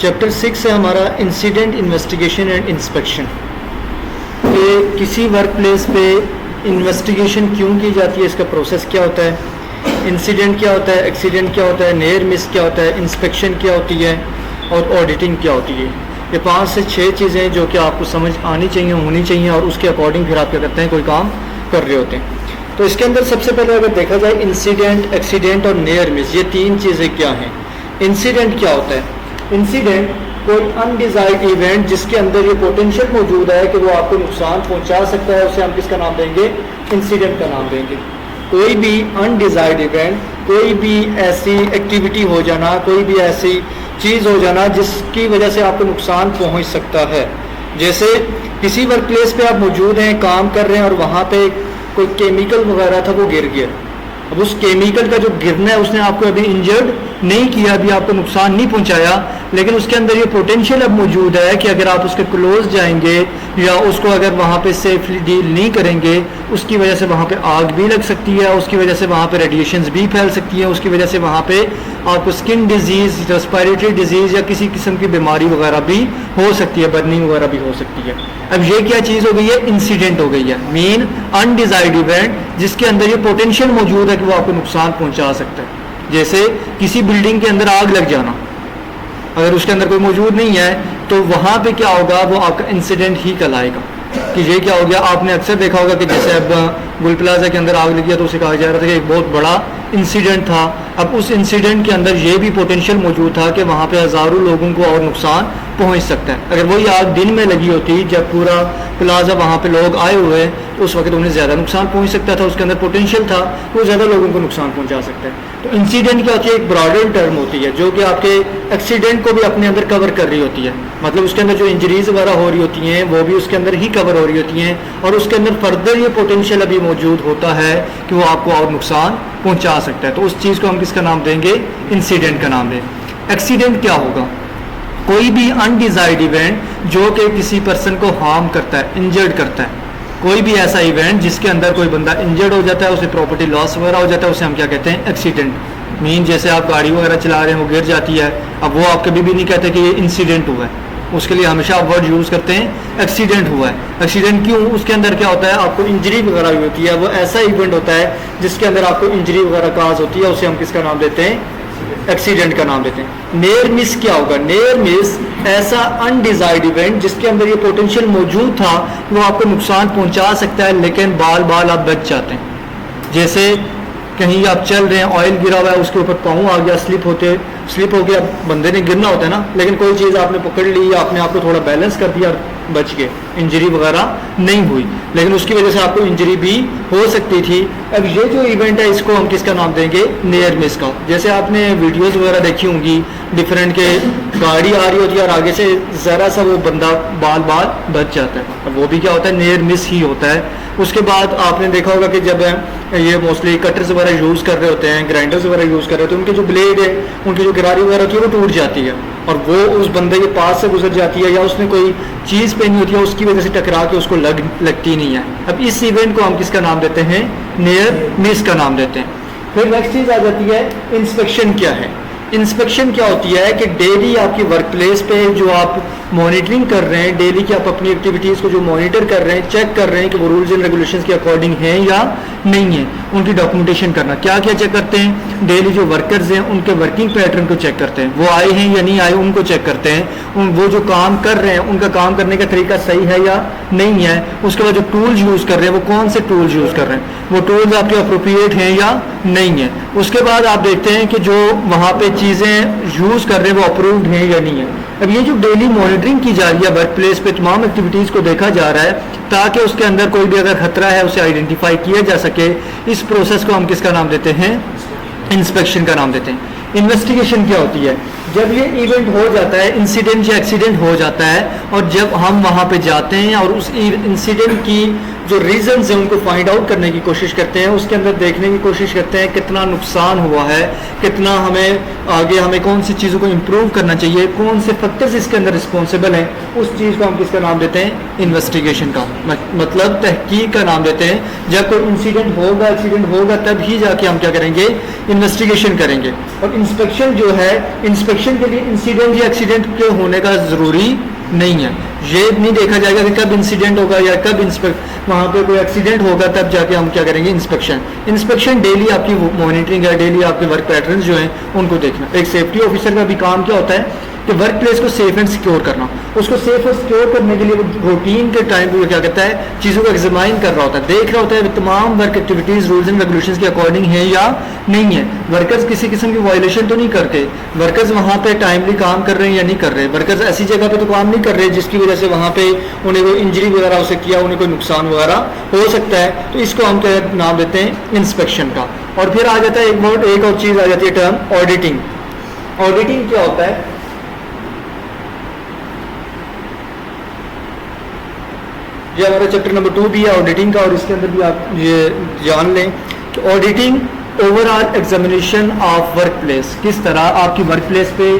Chapter 6 है हमारा incident investigation and inspection. कि किसी वर्क प्लेस पे इन्वेस्टिगेशन क्यों की जाती है, इसका प्रोसेस क्या होता है, इंसिडेंट क्या होता है, एक्सीडेंट क्या होता है, नियर मिस क्या होता है, इंस्पेक्शन क्या होती है और ऑडिटिंग क्या होती है। ये 5 से 6 चीज़ें जो कि आपको समझ आनी चाहिए, होनी चाहिए, और उसके अकॉर्डिंग फिर आप क्या करते हैं, कोई काम कर रहे होते हैं। तो इसके अंदर सबसे पहले अगर देखा जाए इंसिडेंट, एक्सीडेंट और नियर मिस, ये 3 चीज़ें क्या हैं। इंसिडेंट क्या होता है? इंसिडेंट कोई अनडिजायर्ड इवेंट जिसके अंदर ये पोटेंशियल मौजूद है कि वो आपको नुकसान पहुंचा सकता है, उसे हम किसका नाम देंगे? इंसिडेंट का नाम देंगे। कोई भी अनडिजायर्ड इवेंट, कोई भी ऐसी एक्टिविटी हो जाना, कोई भी ऐसी चीज़ हो जाना जिसकी वजह से आपको नुकसान पहुंच सकता है। जैसे किसी वर्क प्लेस पे आप मौजूद हैं, काम कर रहे हैं, और वहाँ पे कोई केमिकल वगैरह था, वो गिर गया। अब उस केमिकल का जो गिरना है उसने आपको अभी इंजर्ड नहीं किया, अभी आपको नुकसान नहीं पहुंचाया, लेकिन उसके अंदर ये पोटेंशियल अब मौजूद है कि अगर आप उसके क्लोज जाएंगे या उसको अगर वहाँ पे सेफली डील नहीं करेंगे, उसकी वजह से वहाँ पे आग भी लग सकती है, उसकी वजह से वहाँ पे रेडिएशंस भी फैल सकती है, उसकी वजह से वहाँ पे आपको स्किन डिजीज़, रेस्पिरेटरी डिजीज़ या किसी किस्म की बीमारी वगैरह भी हो सकती है, बर्निंग वगैरह भी हो सकती है। अब ये क्या चीज़ हो गई है? इंसिडेंट हो गई है। मीन अनडिजायर्ड इवेंट जिसके अंदर ये पोटेंशियल मौजूद है कि वो आपको नुकसान पहुंचा सकता है। जैसे किसी बिल्डिंग के अंदर आग लग जाना, अगर उसके अंदर कोई मौजूद नहीं है तो वहाँ पे क्या होगा, वो आपका इंसिडेंट ही कहलाएगा। कि ये क्या हो गया, आपने अक्सर देखा होगा कि जैसे अब गुल प्लाजा के अंदर आग लगी तो उसे कहा जा रहा था कि एक बहुत बड़ा इंसिडेंट था। अब उस इंसिडेंट के अंदर ये भी पोटेंशियल मौजूद था कि वहाँ पे हज़ारों लोगों को और नुकसान पहुँच सकता है। अगर वही आग दिन में लगी होती, जब पूरा प्लाजा वहाँ पे लोग आए हुए, तो उस वक्त उन्हें ज़्यादा नुकसान पहुँच सकता था, उसके अंदर पोटेंशियल था, वो ज़्यादा लोगों को नुकसान पहुँचा सकता है। तो इंसिडेंट क्या होती है? एक ब्रॉडर टर्म होती है जो कि आपके एक्सीडेंट को भी अपने अंदर कवर कर रही होती है। मतलब उसके अंदर जो इंजरीज वगैरह हो रही होती हैं वो भी उसके अंदर ही कवर हो रही होती हैं, और उसके अंदर फर्दर ये पोटेंशियल अभी मौजूद होता है कि वो आपको और नुकसान पहुंचा सकता है। तो उस चीज़ को हम किसका नाम देंगे? इंसिडेंट का नाम देंगे। एक्सीडेंट क्या होगा? कोई भी अनडिजायर्ड इवेंट जो कि किसी पर्सन को हार्म करता है, इंजर्ड करता है। कोई भी ऐसा इवेंट जिसके अंदर कोई बंदा इंजर्ड हो जाता है, उसे प्रॉपर्टी लॉस वगैरह हो जाता है, उसे हम क्या कहते हैं? एक्सीडेंट। मीन जैसे आप गाड़ी वगैरह चला रहे हैं, वो गिर जाती है, अब वो आप कभी भी नहीं कहते कि ये इंसिडेंट हुआ है, उसके लिए हमेशा आप वर्ड यूज़ करते हैं एक्सीडेंट हुआ है। एक्सीडेंट क्यों? उसके अंदर क्या होता है, आपको इंजरी वगैरह भी होती है, वो ऐसा इवेंट होता है जिसके अंदर आपको इंजरी वगैरह काज होती है, उसे हम किसका नाम देते हैं? एक्सीडेंट का नाम देते हैं। नियर मिस क्या होगा? नियर मिस ऐसा अनडिजायर्ड इवेंट जिसके अंदर ये पोटेंशियल मौजूद था, वो आपको नुकसान पहुंचा सकता है, लेकिन बाल बाल आप बच जाते हैं। जैसे कहीं आप चल रहे हैं, ऑयल गिरा हुआ है, उसके ऊपर पाँव आ गया, स्लिप हो गया, बंदे ने गिरना होता है ना, लेकिन कोई चीज़ आपने पकड़ ली या आपने आपको थोड़ा बैलेंस कर दिया, बच गए, इंजरी वगैरह नहीं हुई, लेकिन उसकी वजह से आपको इंजरी भी हो सकती थी। अब ये जो इवेंट है इसको हम किसका नाम देंगे? नियर मिस का। जैसे आपने वीडियोस वगैरह देखी होंगी, डिफरेंट के गाड़ी आ रही होती है और आगे से ज़रा सा वो बंदा बाल बाल बच जाता है, अब वो भी क्या होता है? नियर मिस ही होता है। उसके बाद आपने देखा होगा कि जब ये मोस्टली कटर्स वगैरह यूज़ कर रहे होते हैं, ग्राइंडर्स वगैरह यूज़ कर रहे होते हैं, उनके जो ब्लेड है, उनकी जो गिरारी वगैरह होती है, वो टूट जाती है और वो उस बंदे के पास से गुजर जाती है, या उसने कोई चीज़ पहनी होती है, उसकी वजह से टकरा के उसको लगती नहीं है। अब इस इवेंट को हम किसका नाम देते हैं? नियर मिस का नाम देते हैं। फिर नेक्स्ट चीज़ आ जाती है इंस्पेक्शन क्या है। इंस्पेक्शन क्या होती है कि डेली आपकी वर्क प्लेस पे जो आप मॉनिटरिंग कर रहे हैं, डेली की आप अपनी एक्टिविटीज़ को जो मॉनिटर कर रहे हैं, चेक कर रहे हैं कि वो रूल्स एंड रेगुलेशंस के अकॉर्डिंग हैं या नहीं है, उनकी डॉक्यूमेंटेशन करना। क्या क्या चेक करते हैं? डेली जो वर्कर्स हैं उनके वर्किंग पैटर्न को चेक करते हैं, वो आए हैं या नहीं आए उनको चेक करते हैं, वो जो काम कर रहे हैं उनका काम करने का तरीका सही है या नहीं है। उसके बाद जो टूल्स यूज़ कर रहे हैं वो कौन से टूल्स यूज़ कर रहे हैं, वो टूल्स आपके अप्रोप्रिएट हैं या नहीं है। उसके बाद आप देखते हैं कि जो वहाँ पे चीज़ें यूज़ कर रहे हैं वो अप्रूव्ड हैं या नहीं है। अब ये जो डेली मॉनिटरिंग की जा रही है वर्क प्लेस पे, तमाम एक्टिविटीज़ को देखा जा रहा है ताकि उसके अंदर कोई भी अगर खतरा है उसे आइडेंटिफाई किया जा सके। इस प्रोसेस को हम किसका नाम देते हैं? इंस्पेक्शन का नाम देते हैं। इन्वेस्टिगेशन क्या होती है? जब ये इवेंट हो जाता है, इंसिडेंट या एक्सीडेंट हो जाता है, और जब हम वहाँ पे जाते हैं और उस इंसिडेंट की जो रीजंस हैं उनको फाइंड आउट करने की कोशिश करते हैं, उसके अंदर देखने की कोशिश करते हैं कितना नुकसान हुआ है, कितना हमें आगे हमें कौन सी चीज़ों को इम्प्रूव करना चाहिए, कौन से फैक्टर्स इसके अंदर रिस्पॉन्सिबल हैं, उस चीज़ को हम किसका नाम देते हैं, इन्वेस्टिगेशन का, मतलब तहकीक का नाम देते हैं। जब कोई इंसिडेंट होगा, एक्सीडेंट होगा, तब ही जाके हम क्या करेंगे, इन्वेस्टिगेशन करेंगे। और इंस्पेक्शन जो है, इंस्पेक्शन के लिए इंसिडेंट या एक्सीडेंट के होने का ज़रूरी नहीं है। ये नहीं देखा जाएगा कि कब इंसिडेंट होगा या कब वहाँ पे कोई एक्सीडेंट होगा, तब जाके हम क्या करेंगे, इंस्पेक्शन। इंस्पेक्शन डेली आपकी मॉनिटरिंग है, डेली आपके वर्क पैटर्न्स जो हैं उनको देखना। एक सेफ्टी ऑफिसर का भी काम क्या होता है कि वर्क प्लेस को सेफ एंड सिक्योर करना। उसको सेफ और सिक्योर करने के लिए वो रूटीन के टाइम पे क्या करता है, चीज़ों को एग्जामाइन कर रहा होता है, देख रहा होता है तमाम work activities rules and regulations के अकॉर्डिंग है या नहीं है, वर्कर्स किसी किस्म की वायलेशन तो नहीं करते, वर्कर्स वहाँ पे टाइमली काम कर रहे हैं या नहीं कर रहे, वर्कर्स ऐसी जगह पे तो काम नहीं कर रहे जिसकी वजह से वहाँ पे उन्हें कोई इंजरी वगैरह हो सकती है, उन्हें कोई नुकसान वगैरह हो सकता है। तो इसको हम क्या नाम देते हैं, इंस्पेक्शन का। और फिर आ जाता है एक और चीज़ आ जाती है, टर्म ऑडिटिंग। ऑडिटिंग क्या होता है, ये हमारा चैप्टर नंबर 2 भी है ऑडिटिंग का, और इसके अंदर भी आप ये जान लें कि auditing overall examination of work place, किस तरह आपकी वर्क प्लेस पे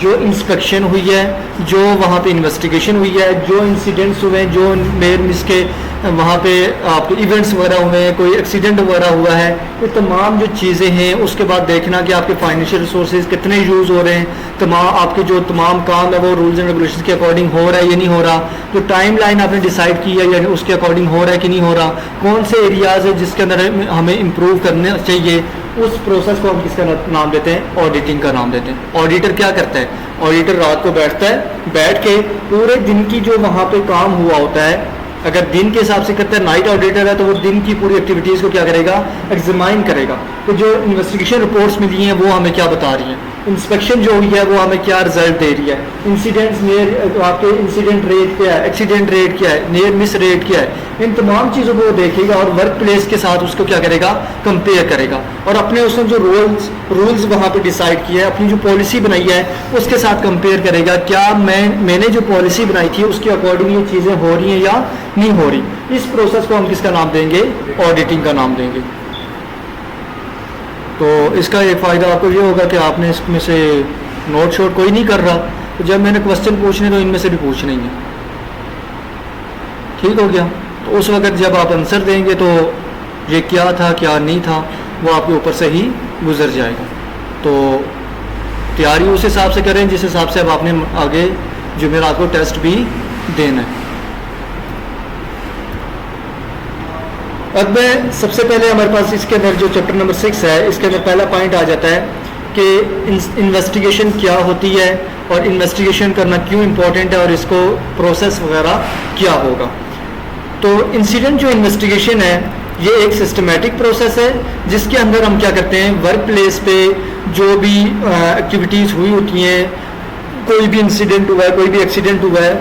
जो इंस्पेक्शन हुई है, जो वहाँ पे इन्वेस्टिगेशन हुई है, जो इंसिडेंट्स हुए हैं, जो मेयर मिस के वहाँ पे आपके इवेंट्स वगैरह हुए हैं, कोई एक्सीडेंट वगैरह हुआ है, ये तमाम जो चीज़ें हैं, उसके बाद देखना कि आपके फाइनेंशियल रिसोर्सेज कितने यूज़ हो रहे हैं, तमाम आपके जो तमाम काम है वो रूल्स एंड रेगुलेशंस के अकॉर्डिंग हो रहा है या नहीं हो रहा, जो टाइम लाइन आपने डिसाइड की है या उसके अकॉर्डिंग हो रहा है कि नहीं हो रहा, कौन से एरियाज़ है जिसके अंदर हमें इम्प्रूव करना चाहिए, उस प्रोसेस को हम किसका नाम देते हैं, ऑडिटिंग का नाम देते हैं। ऑडिटर क्या करता है, ऑडिटर रात को बैठता है, बैठ के पूरे दिन की जो वहाँ पे काम हुआ होता है, अगर दिन के हिसाब से करता है, नाइट ऑडिटर है तो वो दिन की पूरी एक्टिविटीज़ को क्या करेगा, एग्जामाइन करेगा, तो जो इन्वेस्टिगेशन रिपोर्ट्स मिली हैं वो हमें क्या बता रही हैं, इंस्पेक्शन जो हुई है वो हमें क्या रिजल्ट दे रही है, इंसिडेंट्स नियर आपके इंसिडेंट रेट क्या है, एक्सीडेंट रेट क्या है, नियर मिस रेट क्या है, इन तमाम चीज़ों को वो देखेगा और वर्क प्लेस के साथ उसको क्या करेगा, कंपेयर करेगा, और अपने उसने जो रूल्स वहाँ पे डिसाइड किया है, अपनी जो पॉलिसी बनाई है उसके साथ कंपेयर करेगा, क्या मैंने जो पॉलिसी बनाई थी उसके अकॉर्डिंग ये चीज़ें हो रही हैं या नहीं हो रही। इस प्रोसेस को हम किसका नाम देंगे, ऑडिटिंग का नाम देंगे। तो इसका एक फ़ायदा आपको ये होगा कि आपने इसमें से नोट शोट कोई नहीं कर रहा, तो जब मैंने क्वेश्चन पूछने तो इनमें से भी पूछने ही है, ठीक हो गया। तो उस वक्त जब आप आंसर देंगे तो ये क्या था क्या नहीं था वो आपके ऊपर से ही गुजर जाएगा। तो तैयारी उस हिसाब से करें जिस हिसाब से अब आपने आगे जुमेरात को टेस्ट भी देना है। अब मैं सबसे पहले हमारे पास इसके अंदर जो चैप्टर नंबर 6 है, इसके अंदर पहला पॉइंट आ जाता है कि इन्वेस्टिगेशन क्या होती है और इन्वेस्टिगेशन करना क्यों इम्पोर्टेंट है और इसको प्रोसेस वगैरह क्या होगा। तो इंसिडेंट जो इन्वेस्टिगेशन है ये एक सिस्टमेटिक प्रोसेस है जिसके अंदर हम क्या करते हैं, वर्क प्लेस पे जो भी एक्टिविटीज़ हुई होती हैं, कोई भी इंसिडेंट हुआ है, कोई भी एक्सीडेंट हुआ है,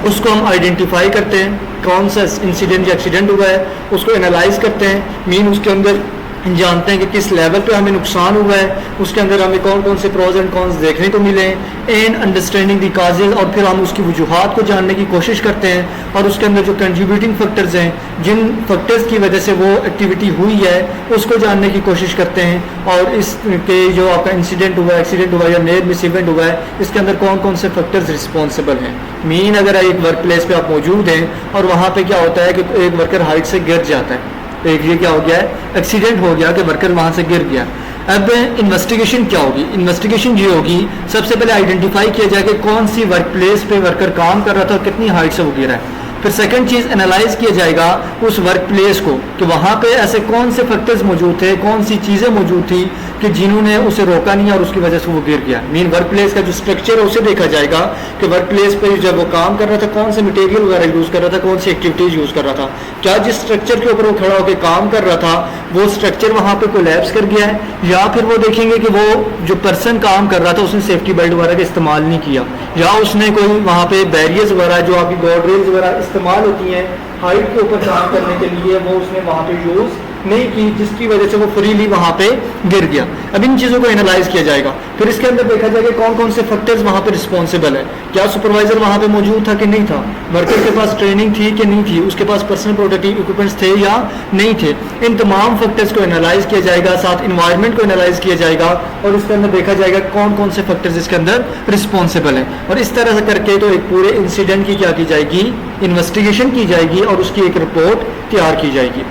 उसको हम आइडेंटिफाई करते हैं, कौन सा इंसिडेंट या एक्सीडेंट हुआ है उसको एनालाइज करते हैं, मीन उसके अंदर जानते हैं कि किस लेवल पे हमें नुकसान हुआ है, उसके अंदर हमें कौन कौन से प्रोज एंड कॉन्स देखने को मिले, एंड अंडरस्टैंडिंग दी काजेज, और फिर हम उसकी वजूहात को जानने की कोशिश करते हैं और उसके अंदर जो कंट्रीब्यूटिंग फैक्टर्स हैं, जिन फैक्टर्स की वजह से वो एक्टिविटी हुई है उसको जानने की कोशिश करते हैं, और इसके जो आपका इंसिडेंट हुआ, एक्सीडेंट हुआ या नियर मिस इवेंट हुआ है, इसके अंदर कौन कौन से फैक्टर्स रिस्पॉन्सिबल हैं। मीन अगर एक वर्क प्लेस पे आप मौजूद हैं और वहाँ पे क्या होता है कि एक वर्कर हाइट से गिर जाता है, तो एक ये क्या हो गया है, एक्सीडेंट हो गया कि वर्कर वहाँ से गिर गया। अब इन्वेस्टिगेशन क्या होगी, इन्वेस्टिगेशन ये होगी सबसे पहले आइडेंटिफाई किया जाए कि कौन सी वर्क प्लेस पे वर्कर काम कर रहा था और कितनी हाइट से वो गिरा है। फिर सेकंड चीज़ एनालाइज किया जाएगा उस वर्क प्लेस को कि वहाँ पे ऐसे कौन से फैक्टर्स मौजूद थे, कौन सी चीज़ें मौजूद थी कि जिन्होंने उसे रोका नहीं और उसकी वजह से वो गिर गया। मीन वर्क प्लेस का जो स्ट्रक्चर है उसे देखा जाएगा कि वर्क प्लेस पे जब वो काम कर रहा था कौन से मटेरियल वगैरह यूज़ कर रहा था, कौन सी एक्टिविटीज़ यूज़ कर रहा था, क्या जिस स्ट्रक्चर के ऊपर वो खड़ा होकर काम कर रहा था वो स्ट्रक्चर वहाँ पे कोलैप्स कर गया है, या फिर वो देखेंगे कि वो जो पर्सन काम कर रहा था उसने सेफ्टी बेल्ट वगैरह का इस्तेमाल नहीं किया, या उसने कोई वहाँ पे बैरियर्स वगैरह जो आपकी गार्ड रेल्स वगैरह इस्तेमाल होती हैं हाइट के ऊपर काम करने के लिए वो उसने वहाँ पे यूज़ नहीं की, जिसकी वजह से वो फ्रीली वहां पे गिर गया। अब इन चीज़ों को एनालाइज किया जाएगा, फिर इसके अंदर देखा जाएगा कौन कौन से फैक्टर्स वहां पे रिस्पॉन्सिबल है, क्या सुपरवाइजर वहां पे मौजूद था कि नहीं था, वर्कर के पास ट्रेनिंग थी कि नहीं थी, उसके पास पर्सनल प्रोटेक्टिव इक्विपमेंट्स थे या नहीं थे। इन तमाम फैक्टर्स को एनालाइज किया जाएगा, साथ इन्वायरमेंट को एनालाइज किया जाएगा और इसके अंदर देखा जाएगा कौन कौन से फैक्टर्स इसके अंदर रिस्पॉन्सिबल है। और इस तरह से करके तो एक पूरे इंसिडेंट की क्या की जाएगी, इन्वेस्टिगेशन की जाएगी और उसकी एक रिपोर्ट तैयार की जाएगी।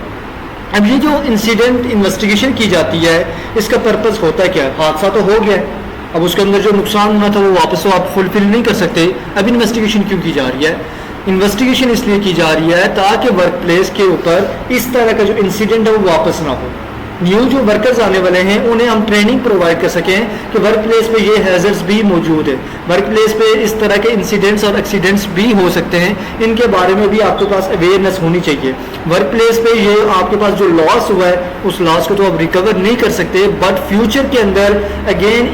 अब ये जो इंसिडेंट इन्वेस्टिगेशन की जाती है, इसका पर्पस होता है क्या? हादसा तो हो गया, अब उसके अंदर जो नुकसान हुआ था वो वापस तो आप फुलफिल नहीं कर सकते। अब इन्वेस्टिगेशन क्यों की जा रही है? इन्वेस्टिगेशन इसलिए की जा रही है ताकि वर्क प्लेस के ऊपर इस तरह का जो इंसिडेंट है वो वापस ना हो। न्यू जो वर्कर्स आने वाले हैं उन्हें हम ट्रेनिंग प्रोवाइड कर सकें कि वर्क प्लेस पे ये हैजर्ड्स भी मौजूद है, वर्क प्लेस पे इस तरह के इंसिडेंट्स और एक्सीडेंट्स भी हो सकते हैं, इनके बारे में भी आपके पास अवेयरनेस होनी चाहिए। वर्क प्लेस पे ये आपके पास जो लॉस हुआ है उस लॉस को तो आप रिकवर नहीं कर सकते, बट फ्यूचर के अंदर अगेन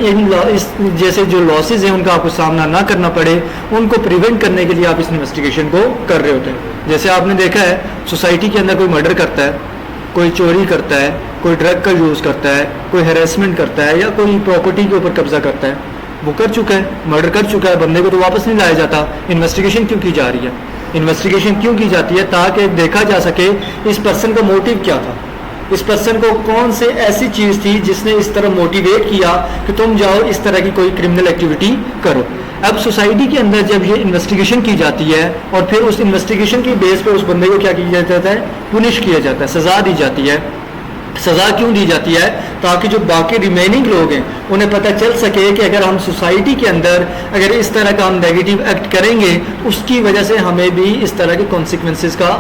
इस जैसे जो लॉसेज हैं उनका आपको सामना ना करना पड़े, उनको प्रिवेंट करने के लिए आप इस इन्वेस्टिगेशन को कर रहे होते हैं। जैसे आपने देखा है सोसाइटी के अंदर कोई मर्डर करता है, कोई चोरी करता है, कोई ड्रग का यूज़ करता है, कोई हैरेसमेंट करता है या कोई प्रॉपर्टी के ऊपर कब्जा करता है, वो कर चुका है, मर्डर कर चुका है, बंदे को तो वापस नहीं लाया जाता। इन्वेस्टिगेशन क्यों की जा रही है? इन्वेस्टिगेशन क्यों की जाती है? ताकि देखा जा सके इस पर्सन का मोटिव क्या था, इस पर्सन को कौन से ऐसी चीज़ थी जिसने इस तरह मोटिवेट किया कि तुम जाओ इस तरह की कोई क्रिमिनल एक्टिविटी करो। अब सोसाइटी के अंदर जब ये इन्वेस्टिगेशन की जाती है और फिर उस इन्वेस्टिगेशन की बेस पे उस बंदे को क्या किया जाता है, पुनिश किया जाता है, सज़ा दी जाती है। सज़ा क्यों दी जाती है? ताकि जो बाकी रिमेनिंग लोग हैं उन्हें पता चल सके कि अगर हम सोसाइटी के अंदर अगर इस तरह का हम नेगेटिव एक्ट करेंगे उसकी वजह से हमें भी इस तरह के कॉन्सिक्वेंसेस का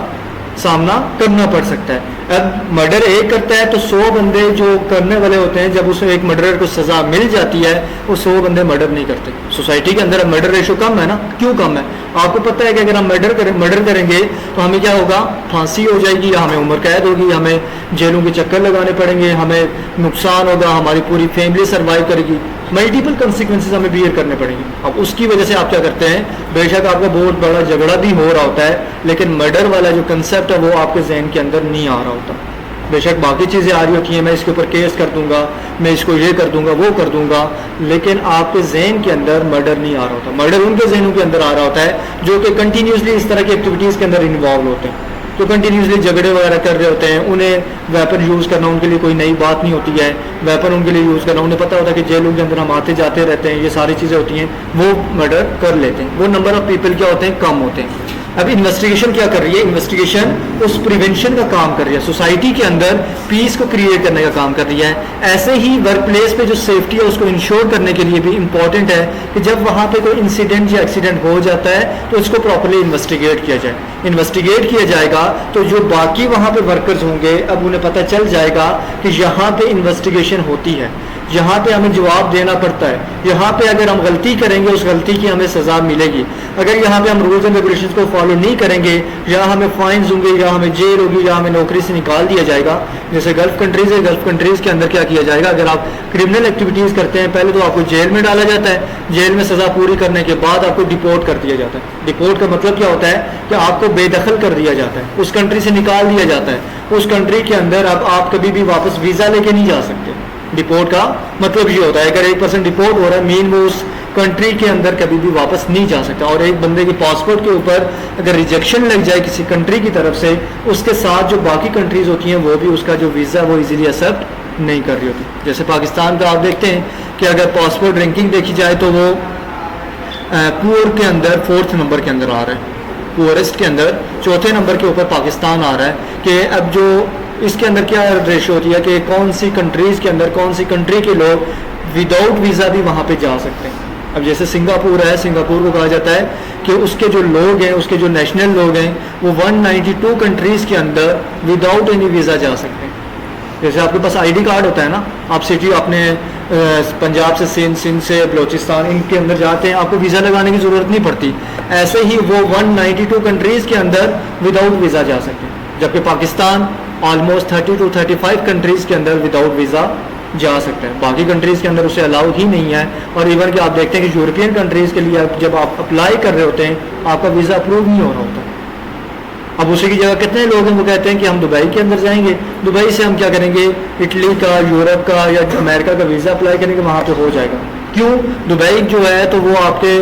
सामना करना पड़ सकता है। अब मर्डर एक करता है तो 100 बंदे जो करने वाले होते हैं, जब उसे एक मर्डरर को सजा मिल जाती है वो 100 बंदे मर्डर नहीं करते। सोसाइटी के अंदर मर्डर रेशो कम है ना, क्यों कम है? आपको पता है कि अगर हम मर्डर करेंगे तो हमें क्या होगा, फांसी हो जाएगी या हमें उम्र कैद होगी, हमें जेलों के चक्कर लगाने पड़ेंगे, हमें नुकसान होगा, हमारी पूरी फैमिली सर्वाइव करेगी, मल्टीपल कॉन्सिक्वेंसेस हमें बियर करने पड़ेंगे। अब उसकी वजह से आप क्या करते हैं, बेशक आपका बहुत बड़ा झगड़ा भी हो रहा होता है लेकिन मर्डर वाला जो कंसेप्ट है वो आपके जहन के अंदर नहीं आ रहा होता। बेशक बाकी चीज़ें आ रही होती हैं, मैं इसके ऊपर केस कर दूंगा, मैं इसको ये कर दूंगा, वो कर दूंगा, लेकिन आपके जहन के अंदर मर्डर नहीं आ रहा होता। मर्डर उनके जहनों के अंदर आ रहा होता है जो कि कंटिन्यूसली इस तरह की एक्टिविटीज़ के अंदर इन्वॉल्व होते हैं, तो कंटिन्यूसली झगड़े वगैरह कर रहे होते हैं। उन्हें वेपन यूज़ करना उनके लिए कोई नई बात नहीं होती है, वेपन उनके लिए यूज़ करना उन्हें पता होता है कि जेलों के अंदर हम आते जाते रहते हैं, ये सारी चीज़ें होती हैं, वो मर्डर कर लेते हैं। वो नंबर ऑफ पीपल क्या होते हैं, कम होते हैं। अब इन्वेस्टिगेशन क्या कर रही है, इन्वेस्टिगेशन उस प्रिवेंशन का काम कर रही है, सोसाइटी के अंदर पीस को क्रिएट करने का काम कर रही है। ऐसे ही वर्क प्लेस पे जो सेफ्टी है उसको इंश्योर करने के लिए भी इंपॉर्टेंट है कि जब वहाँ पे कोई इंसिडेंट या एक्सीडेंट हो जाता है तो इसको प्रॉपर्ली इन्वेस्टिगेट किया जाए। इन्वेस्टिगेट किया जाएगा तो जो बाकी वहाँ पे वर्कर्स होंगे अब उन्हें पता चल जाएगा कि यहाँ पे इन्वेस्टिगेशन होती है, यहाँ पे हमें जवाब देना पड़ता है, यहाँ पे अगर हम गलती करेंगे उस गलती की हमें सज़ा मिलेगी, अगर यहाँ पे हम रूल्स एंड रेगुलेशंस को फॉलो नहीं करेंगे या हमें फाइन्स होंगे या हमें जेल होगी या हमें नौकरी से निकाल दिया जाएगा। जैसे गल्फ कंट्रीज़ है, गल्फ कंट्रीज़ के अंदर क्या किया जाएगा, अगर आप क्रिमिनल एक्टिविटीज़ करते हैं पहले तो आपको जेल में डाला जाता है, जेल में सज़ा पूरी करने के बाद आपको डिपोर्ट कर दिया जाता है। डिपोर्ट का मतलब क्या होता है कि आपको बेदखल कर दिया जाता है, उस कंट्री से निकाल दिया जाता है, उस कंट्री के अंदर अब आप कभी भी वापस वीज़ा लेके नहीं जा सकते। डिपोर्ट का मतलब ये होता है अगर एक पर्सन डिपोर्ट हो रहा है मीन वो उस कंट्री के अंदर कभी भी वापस नहीं जा सकता। और एक बंदे के पासपोर्ट के ऊपर अगर रिजेक्शन लग जाए किसी कंट्री की तरफ से, उसके साथ जो बाकी कंट्रीज होती हैं वो भी उसका जो वीज़ा वो इजीली एक्सेप्ट नहीं कर रही होती। जैसे पाकिस्तान का आप देखते हैं कि अगर पासपोर्ट रैंकिंग देखी जाए तो वो पुअर के अंदर 4th नंबर के अंदर आ रहा है, पुअरेस्ट के अंदर 4थे नंबर के ऊपर पाकिस्तान आ रहा है। कि अब जो इसके अंदर क्या रेशो होती है कि कौन सी कंट्रीज़ के अंदर कौन सी कंट्री के लोग विदाउट वीज़ा भी वहाँ पे जा सकते हैं। अब जैसे सिंगापुर है, सिंगापुर को कहा जाता है कि उसके जो लोग हैं, उसके जो नेशनल लोग हैं वो 192 कंट्रीज़ के अंदर विदाउट एनी वीज़ा जा सकते हैं। जैसे आपके पास आईडी कार्ड होता है ना, आप सिटी अपने पंजाब से सिंध से बलोचिस्तान इनके अंदर जाते हैं, आपको वीज़ा लगाने की ज़रूरत नहीं पड़ती। ऐसे ही वो 192 कंट्रीज़ के अंदर विदाउट वीज़ा जा सकते हैं, जबकि पाकिस्तान ऑलमोस्ट 30 to 35 कंट्रीज़ के अंदर विदाउट वीज़ा जा सकते हैं। बाकी कंट्रीज़ के अंदर उसे अलाउ ही नहीं है। और इवन कि आप देखते हैं कि यूरोपियन कंट्रीज़ के लिए जब आप अप्लाई कर रहे होते हैं आपका वीज़ा अप्रूव नहीं हो रहा होता। अब उसी की जगह कितने लोग हैं वो कहते हैं कि हम दुबई के अंदर जाएंगे, दुबई से हम क्या करेंगे, इटली का, यूरोप का या अमेरिका का वीज़ा अप्लाई करेंगे, वहाँ पे हो जाएगा। क्यों? दुबई जो है तो वो आपके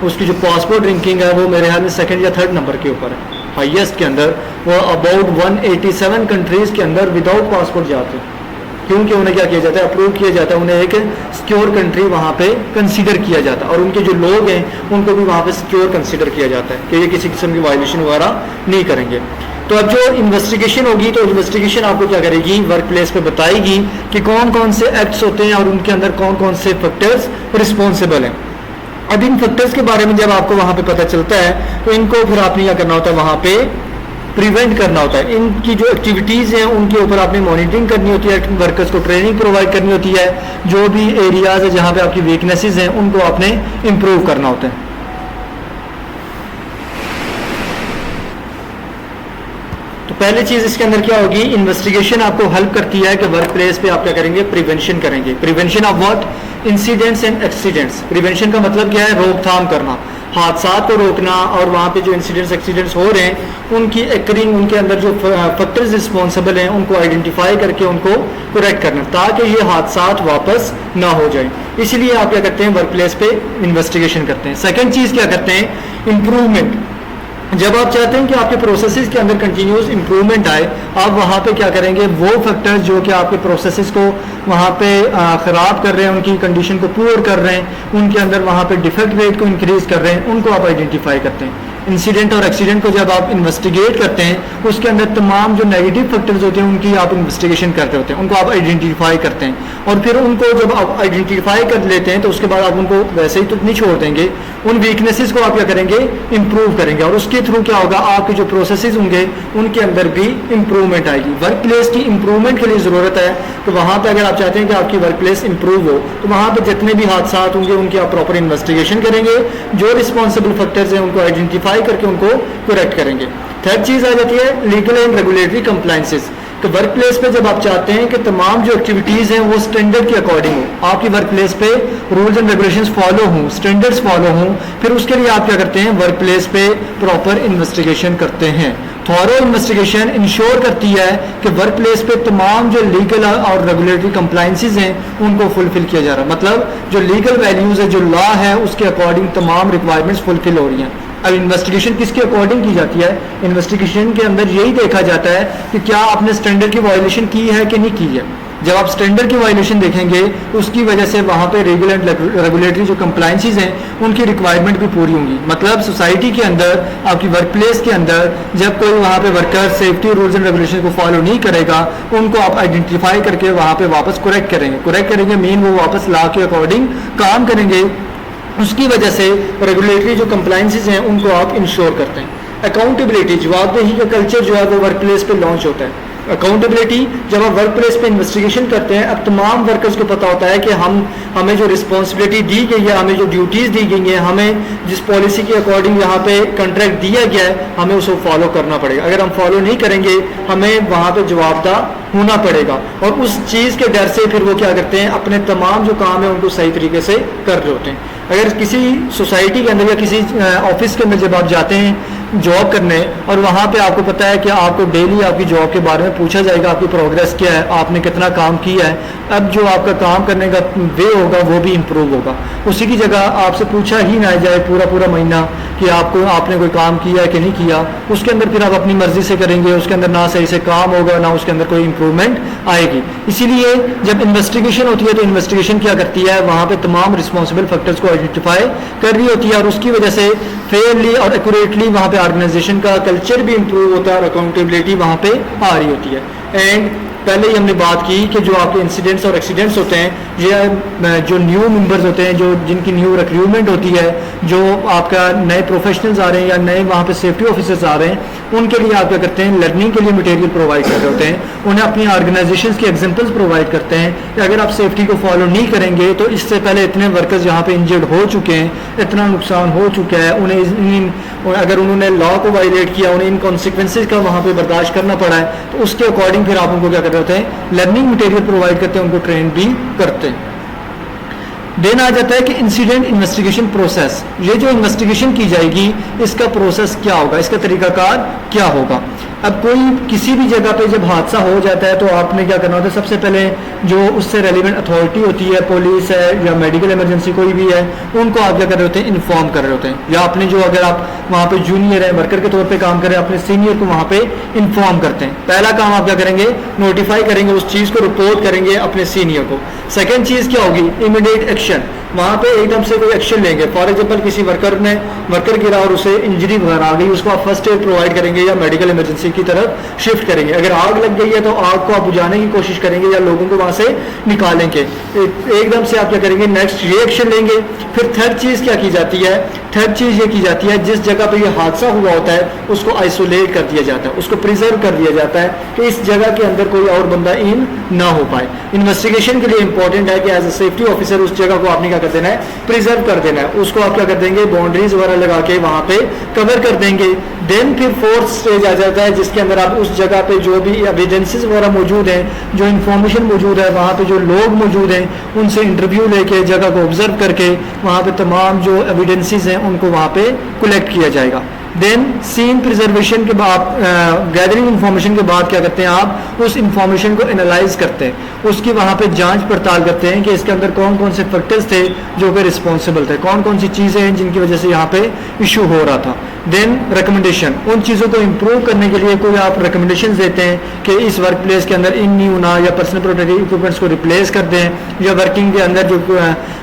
उसकी जो पासपोर्ट रैंकिंग है वो मेरे ख्याल में सेकंड या थर्ड नंबर के ऊपर है, हाईएस्ट के अंदर। वो अबाउट 187 कंट्रीज़ के अंदर विदाउट पासपोर्ट जाते हैं, क्योंकि उन्हें क्या किया जाता है, अप्रूव किया जाता है, उन्हें एक सिक्योर कंट्री वहाँ पे कंसीडर किया जाता है, और उनके जो लोग हैं उनको भी वहाँ पे सिक्योर कंसीडर किया जाता है कि ये किसी किस्म की वायलेशन वगैरह नहीं करेंगे। तो अब जो इन्वेस्टिगेशन होगी तो इन्वेस्टिगेशन आपको क्या करेगी, वर्क प्लेस पर बताएगी कि कौन कौन से एक्ट्स होते हैं और उनके अंदर कौन कौन से फैक्टर्स रिस्पॉन्सिबल हैं। अब इन फैक्टर्स के बारे में जब आपको वहाँ पे पता चलता है तो इनको फिर आपने क्या करना होता है, वहाँ पे प्रिवेंट करना होता है। इनकी जो एक्टिविटीज़ हैं उनके ऊपर आपने मॉनिटरिंग करनी होती है, वर्कर्स को ट्रेनिंग प्रोवाइड करनी होती है, जो भी एरियाज है जहाँ पे आपकी वीकनेसेस हैं उनको आपने इम्प्रूव करना होता है। तो पहली चीज़ इसके अंदर क्या होगी, इन्वेस्टिगेशन आपको हेल्प करती है कि वर्क प्लेस पे आप क्या करेंगे, प्रिवेंशन करेंगे। Prevention of what, incidents and accidents. Prevention का मतलब क्या है, रोकथाम करना, हादसा को रोकना, और वहाँ पे जो इंसिडेंट्स एक्सीडेंट्स हो रहे हैं उनकी एकरिंग, उनके अंदर जो फैक्टर्स रिस्पॉन्सिबल हैं उनको आइडेंटिफाई करके उनको करेक्ट करना, ताकि ये हादसा वापस ना हो जाए। इसलिए आप क्या करते हैं, वर्क प्लेस पे इन्वेस्टिगेशन करते हैं। सेकेंड चीज़ क्या करते हैं, इम्प्रूवमेंट। जब आप चाहते हैं कि आपके प्रोसेसेस के अंदर कंटिन्यूस इंप्रूवमेंट आए, आप वहाँ पे क्या करेंगे, वो फैक्टर्स जो कि आपके प्रोसेसेस को वहाँ पे ख़राब कर रहे हैं, उनकी कंडीशन को पुअर कर रहे हैं, उनके अंदर वहाँ पे डिफेक्ट रेट को इंक्रीज कर रहे हैं, उनको आप आइडेंटिफाई करते हैं। इंसिडेंट और एक्सीडेंट को जब आप इन्वेस्टिगेट करते हैं उसके अंदर तमाम जो नेगेटिव फैक्टर्स होते हैं उनकी आप इन्वेस्टिगेशन करते होते हैं, उनको आप आइडेंटिफाई करते हैं, और फिर उनको जब आप आइडेंटिफाई कर लेते हैं तो उसके बाद आप उनको वैसे ही तो नहीं छोड़ देंगे, उन वीकनेसेस को आप क्या करेंगे, इंप्रूव करेंगे, और उसके थ्रू क्या होगा, आपके जो प्रोसेसेस होंगे उनके अंदर भी इंप्रूवमेंट आएगी। वर्क प्लेस की इंप्रूवमेंट के लिए ज़रूरत है तो वहाँ पर अगर आप चाहते हैं कि आपकी वर्क प्लेस इंप्रूव हो तो वहाँ पर जितने भी हादसा होंगे उनकी आप प्रॉपर इन्वेस्टिगेशन करेंगे, जो रिस्पॉन्सिबल फैक्टर्स हैं उनको आइडेंटिफाई करके उनको करेक्ट करेंगे। थर्ड चीज आ जाती है लीगल एंड रेगुलेटरी कंप्लायंसेस। तो वर्क प्लेस पे जब आप चाहते हैं कि तमाम जो एक्टिविटीज हैं वो स्टैंडर्ड के अकॉर्डिंग हो, आपकी वर्क प्लेस पे रूल्स एंड रेगुलेशंस फॉलो हों, स्टैंडर्ड्स फॉलो हों, फिर उसके लिए आप क्या करते हैं, वर्क प्लेस पे प्रॉपर इन्वेस्टिगेशन करते हैं। थॉरो इन्वेस्टिगेशन इंश्योर करती है कि वर्क प्लेस पे तमाम जो लीगल और रेगुलेटरी कंप्लायंसेस हैं उनको फुलफिल किया जा रहा है, मतलब जो लीगल वैल्यूज है, जो लॉ है, उसके अकॉर्डिंग तमाम रिक्वायरमेंट्स फुलफिल हो रही हैं। अब इन्वेस्टिगेशन किसके अकॉर्डिंग की जाती है, इन्वेस्टिगेशन के अंदर यही देखा जाता है कि क्या आपने स्टैंडर्ड की वायलेशन की है कि नहीं की है। जब आप स्टैंडर्ड की वायलेशन देखेंगे उसकी वजह से वहाँ पे लीगल एंड रेगुलेटरी जो कंप्लायंसेस हैं उनकी रिक्वायरमेंट भी पूरी होंगी। मतलब सोसाइटी के अंदर, आपकी वर्क प्लेस के अंदर जब कोई वहाँ पे worker safety rules and regulation को फॉलो नहीं करेगा, उनको आप आइडेंटिफाई करके वहाँ पे वापस करेक्ट करेंगे मीन वो वापस लॉ के अकॉर्डिंग काम करेंगे, उसकी वजह से रेगुलेटरी जो कंप्लायंसेस हैं उनको आप इंश्योर करते हैं। अकाउंटेबिलिटी, जवाबदेही का कल्चर जो है वो वर्क प्लेस पे लॉन्च होता है। अकाउंटेबिलिटी, जब आप वर्क प्लेस पे इन्वेस्टिगेशन करते हैं, अब तमाम वर्कर्स को पता होता है कि हमें जो रिस्पॉन्सिबिलिटी दी गई है, हमें जो ड्यूटीज़ दी गई हैं, हमें जिस पॉलिसी के अकॉर्डिंग यहाँ पे कॉन्ट्रैक्ट दिया गया है, हमें उसको फॉलो करना पड़ेगा। अगर हम फॉलो नहीं करेंगे हमें वहाँ पे जवाबदाह होना पड़ेगा, और उस चीज़ के डर से फिर वो क्या करते हैं, अपने तमाम जो काम है उनको सही तरीके से कर रहे होते हैं। अगर किसी सोसाइटी के अंदर या किसी ऑफिस के अंदर जब आप जाते हैं जॉब करने, और वहाँ पे आपको पता है कि आपको डेली आपकी जॉब के बारे में पूछा जाएगा, आपकी प्रोग्रेस क्या है, आपने कितना काम किया है, अब जो आपका काम करने का वे होगा वो भी इम्प्रूव होगा। उसी की जगह आपसे पूछा ही ना जाए पूरा महीना कि आपने कोई काम किया है कि नहीं किया, उसके अंदर फिर आप अपनी मर्जी से करेंगे, उसके अंदर ना सही से काम होगा, ना उसके अंदर कोई इंप्रूवमेंट आएगी। इसीलिए जब इन्वेस्टिगेशन होती है तो इन्वेस्टिगेशन क्या करती है, वहाँ पे तमाम रिस्पॉन्सिबल फैक्टर्स को आइडेंटिफाई कर रही होती है, और उसकी वजह से फेयरली और एक्यूरेटली वहाँ पे ऑर्गेनाइजेशन का कल्चर भी इंप्रूव होता है और अकाउंटेबिलिटी वहाँ पे आ रही होती है। एंड पहले ही हमने बात की कि जो आपके इंसिडेंट्स और एक्सीडेंट्स होते हैं, ये जो न्यू मेंबर्स होते हैं, जो जिनकी न्यू रिक्रूटमेंट होती है, जो आपका नए प्रोफेशनल्स आ रहे हैं या नए वहाँ पे सेफ्टी ऑफिसर्स आ रहे हैं, उनके लिए आप क्या करते हैं, लर्निंग के लिए मटेरियल प्रोवाइड कर रहे होते हैं, उन्हें अपनी ऑर्गेनाइजेशन की एग्जाम्पल्स प्रोवाइड करते हैं कि अगर आप सेफ्टी को फॉलो नहीं करेंगे तो इससे पहले इतने वर्कर्स यहाँ पे इंजर्ड हो चुके हैं, इतना नुकसान हो चुका है, उन्हें अगर उन्होंने लॉ को वायलेट किया, उन्हें इन कॉन्सिक्वेंसेज का वहाँ पे बर्दाश्त करना पड़ा है, तो उसके अकॉर्डिंग फिर आप उनको क्या कर रहे होते हैं, लर्निंग मटेरियल प्रोवाइड करते हैं, उनको ट्रेन भी करते हैं। देन आ जाता है कि इंसिडेंट इन्वेस्टिगेशन प्रोसेस, ये जो इन्वेस्टिगेशन की जाएगी इसका प्रोसेस क्या होगा, इसका तरीकाकार क्या होगा। अब कोई किसी भी जगह पे जब हादसा हो जाता है तो आपने क्या करना होता है, सबसे पहले जो उससे रेलिवेंट अथॉरिटी होती है, पुलिस है या मेडिकल इमरजेंसी कोई भी है, उनको आप क्या कर रहे होते हैं, इन्फॉर्म कर रहे होते हैं। या आपने जो अगर आप वहाँ पे जूनियर है, वर्कर के तौर पे काम कर रहे हैं, अपने सीनियर को वहाँ पे इन्फॉर्म करते हैं। पहला काम आप क्या करेंगे, नोटिफाई करेंगे, उस चीज़ को रिपोर्ट करेंगे अपने सीनियर को। सेकेंड चीज़ क्या होगी, इमीडिएट एक्शन, वहाँ पे एकदम से कोई एक्शन लेंगे। फॉर एग्जाम्पल किसी वर्कर गिरा और उसे इंजरी वगैरह आ गई, उसको आप फर्स्ट एड प्रोवाइड करेंगे या मेडिकल इमरजेंसी की तरफ शिफ्ट करेंगे। अगर आग लग गई है तो आग को आप बुझाने की कोशिश करेंगे या लोगों को वहाँ से निकालेंगे। एकदम से आप क्या करेंगे, नेक्स्ट ये एक्शन लेंगे। फिर थर्ड चीज़ क्या की जाती है, थर्ड चीज़ ये की जाती है, जिस जगह पे ये हादसा हुआ होता है उसको आइसोलेट कर दिया जाता है, उसको प्रिजर्व कर दिया जाता है कि इस जगह के अंदर कोई और बंदा इन ना हो पाए। इन्वेस्टिगेशन के लिए इंपॉर्टेंट है कि एज ए सेफ्टी ऑफिसर उस जगह को आपने क्या कर देना है, प्रिजर्व कर देना है। उसको आप क्या कर देंगे, बाउंड्रीज वगैरह लगा के वहाँ पे कवर कर देंगे। देन फिर फोर्थ स्टेज आ जाता है जिसके अंदर आप उस जगह पे जो भी एविडेंसेस वगैरह मौजूद हैं, जो इन्फॉर्मेशन मौजूद है, वहाँ पे जो लोग मौजूद हैं, उनसे इंटरव्यू लेके जगह को ऑब्जर्व करके वहाँ पे तमाम जो एविडेंसेस हैं उनको वहाँ पे कलेक्ट किया जाएगा। देन सीन प्रिजर्वेशन के बाद, गैदरिंग इंफॉर्मेशन के बाद क्या करते हैं, आप उस इंफॉर्मेशन को एनालाइज करते हैं, उसकी वहाँ पे जांच पड़ताल करते हैं कि इसके अंदर कौन कौन से फैक्टर्स थे जो कि रिस्पॉन्सिबल थे, कौन कौन सी चीज़ें हैं जिनकी वजह से यहाँ पे इशू हो रहा था। देन रिकमेंडेशन, उन चीज़ों को इम्प्रूव करने के लिए कोई आप रिकमेंडेशन देते हैं कि इस वर्क प्लेस के अंदर इन न्यू ना या पर्सनल प्रोटेक्टिव इक्विपमेंट्स को रिप्लेस कर दें, या वर्किंग के अंदर जो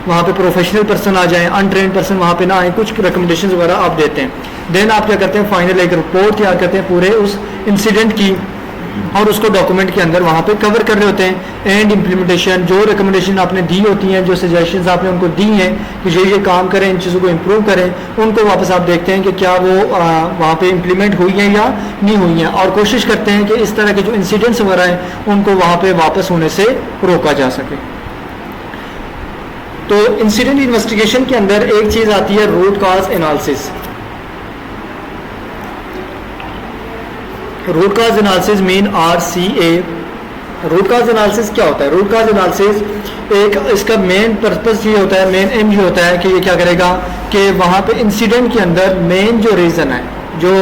वहाँ पे प्रोफेशनल पर्सन आ जाएं, अनट्रेंड पर्सन वहाँ पे ना आए, कुछ रिकमेंडेशन वगैरह आप देते हैं। देन आप क्या करते हैं, फाइनल एक रिपोर्ट तैयार करते हैं पूरे उस इंसिडेंट की और उसको डॉक्यूमेंट के अंदर वहाँ पे कवर कर रहे होते हैं। एंड इम्प्लीमेंटेशन, जो रिकमेंडेशन आपने दी होती हैं, जो सजेशंस आपने उनको दी हैं कि ये काम करें, इन चीज़ों को इम्प्रूव करें, उनको वापस आप देखते हैं कि क्या वो वहाँ पे इम्प्लीमेंट हुई हैं या नहीं हुई हैं, और कोशिश करते हैं कि इस तरह के जो इंसिडेंट्स वगैरह हैं उनको वहाँ पे वापस होने से रोका जा सके। तो इंसिडेंट इन्वेस्टिगेशन के अंदर एक चीज़ आती है root cause analysis. Root cause analysis mean RCA। Root cause analysis क्या होता है, रूट कॉज एनालिसिस एक इसका मेन पर्पस ये होता है, मेन एम ये होता है कि ये क्या करेगा कि वहाँ पे इंसिडेंट के अंदर मेन जो रीज़न है, जो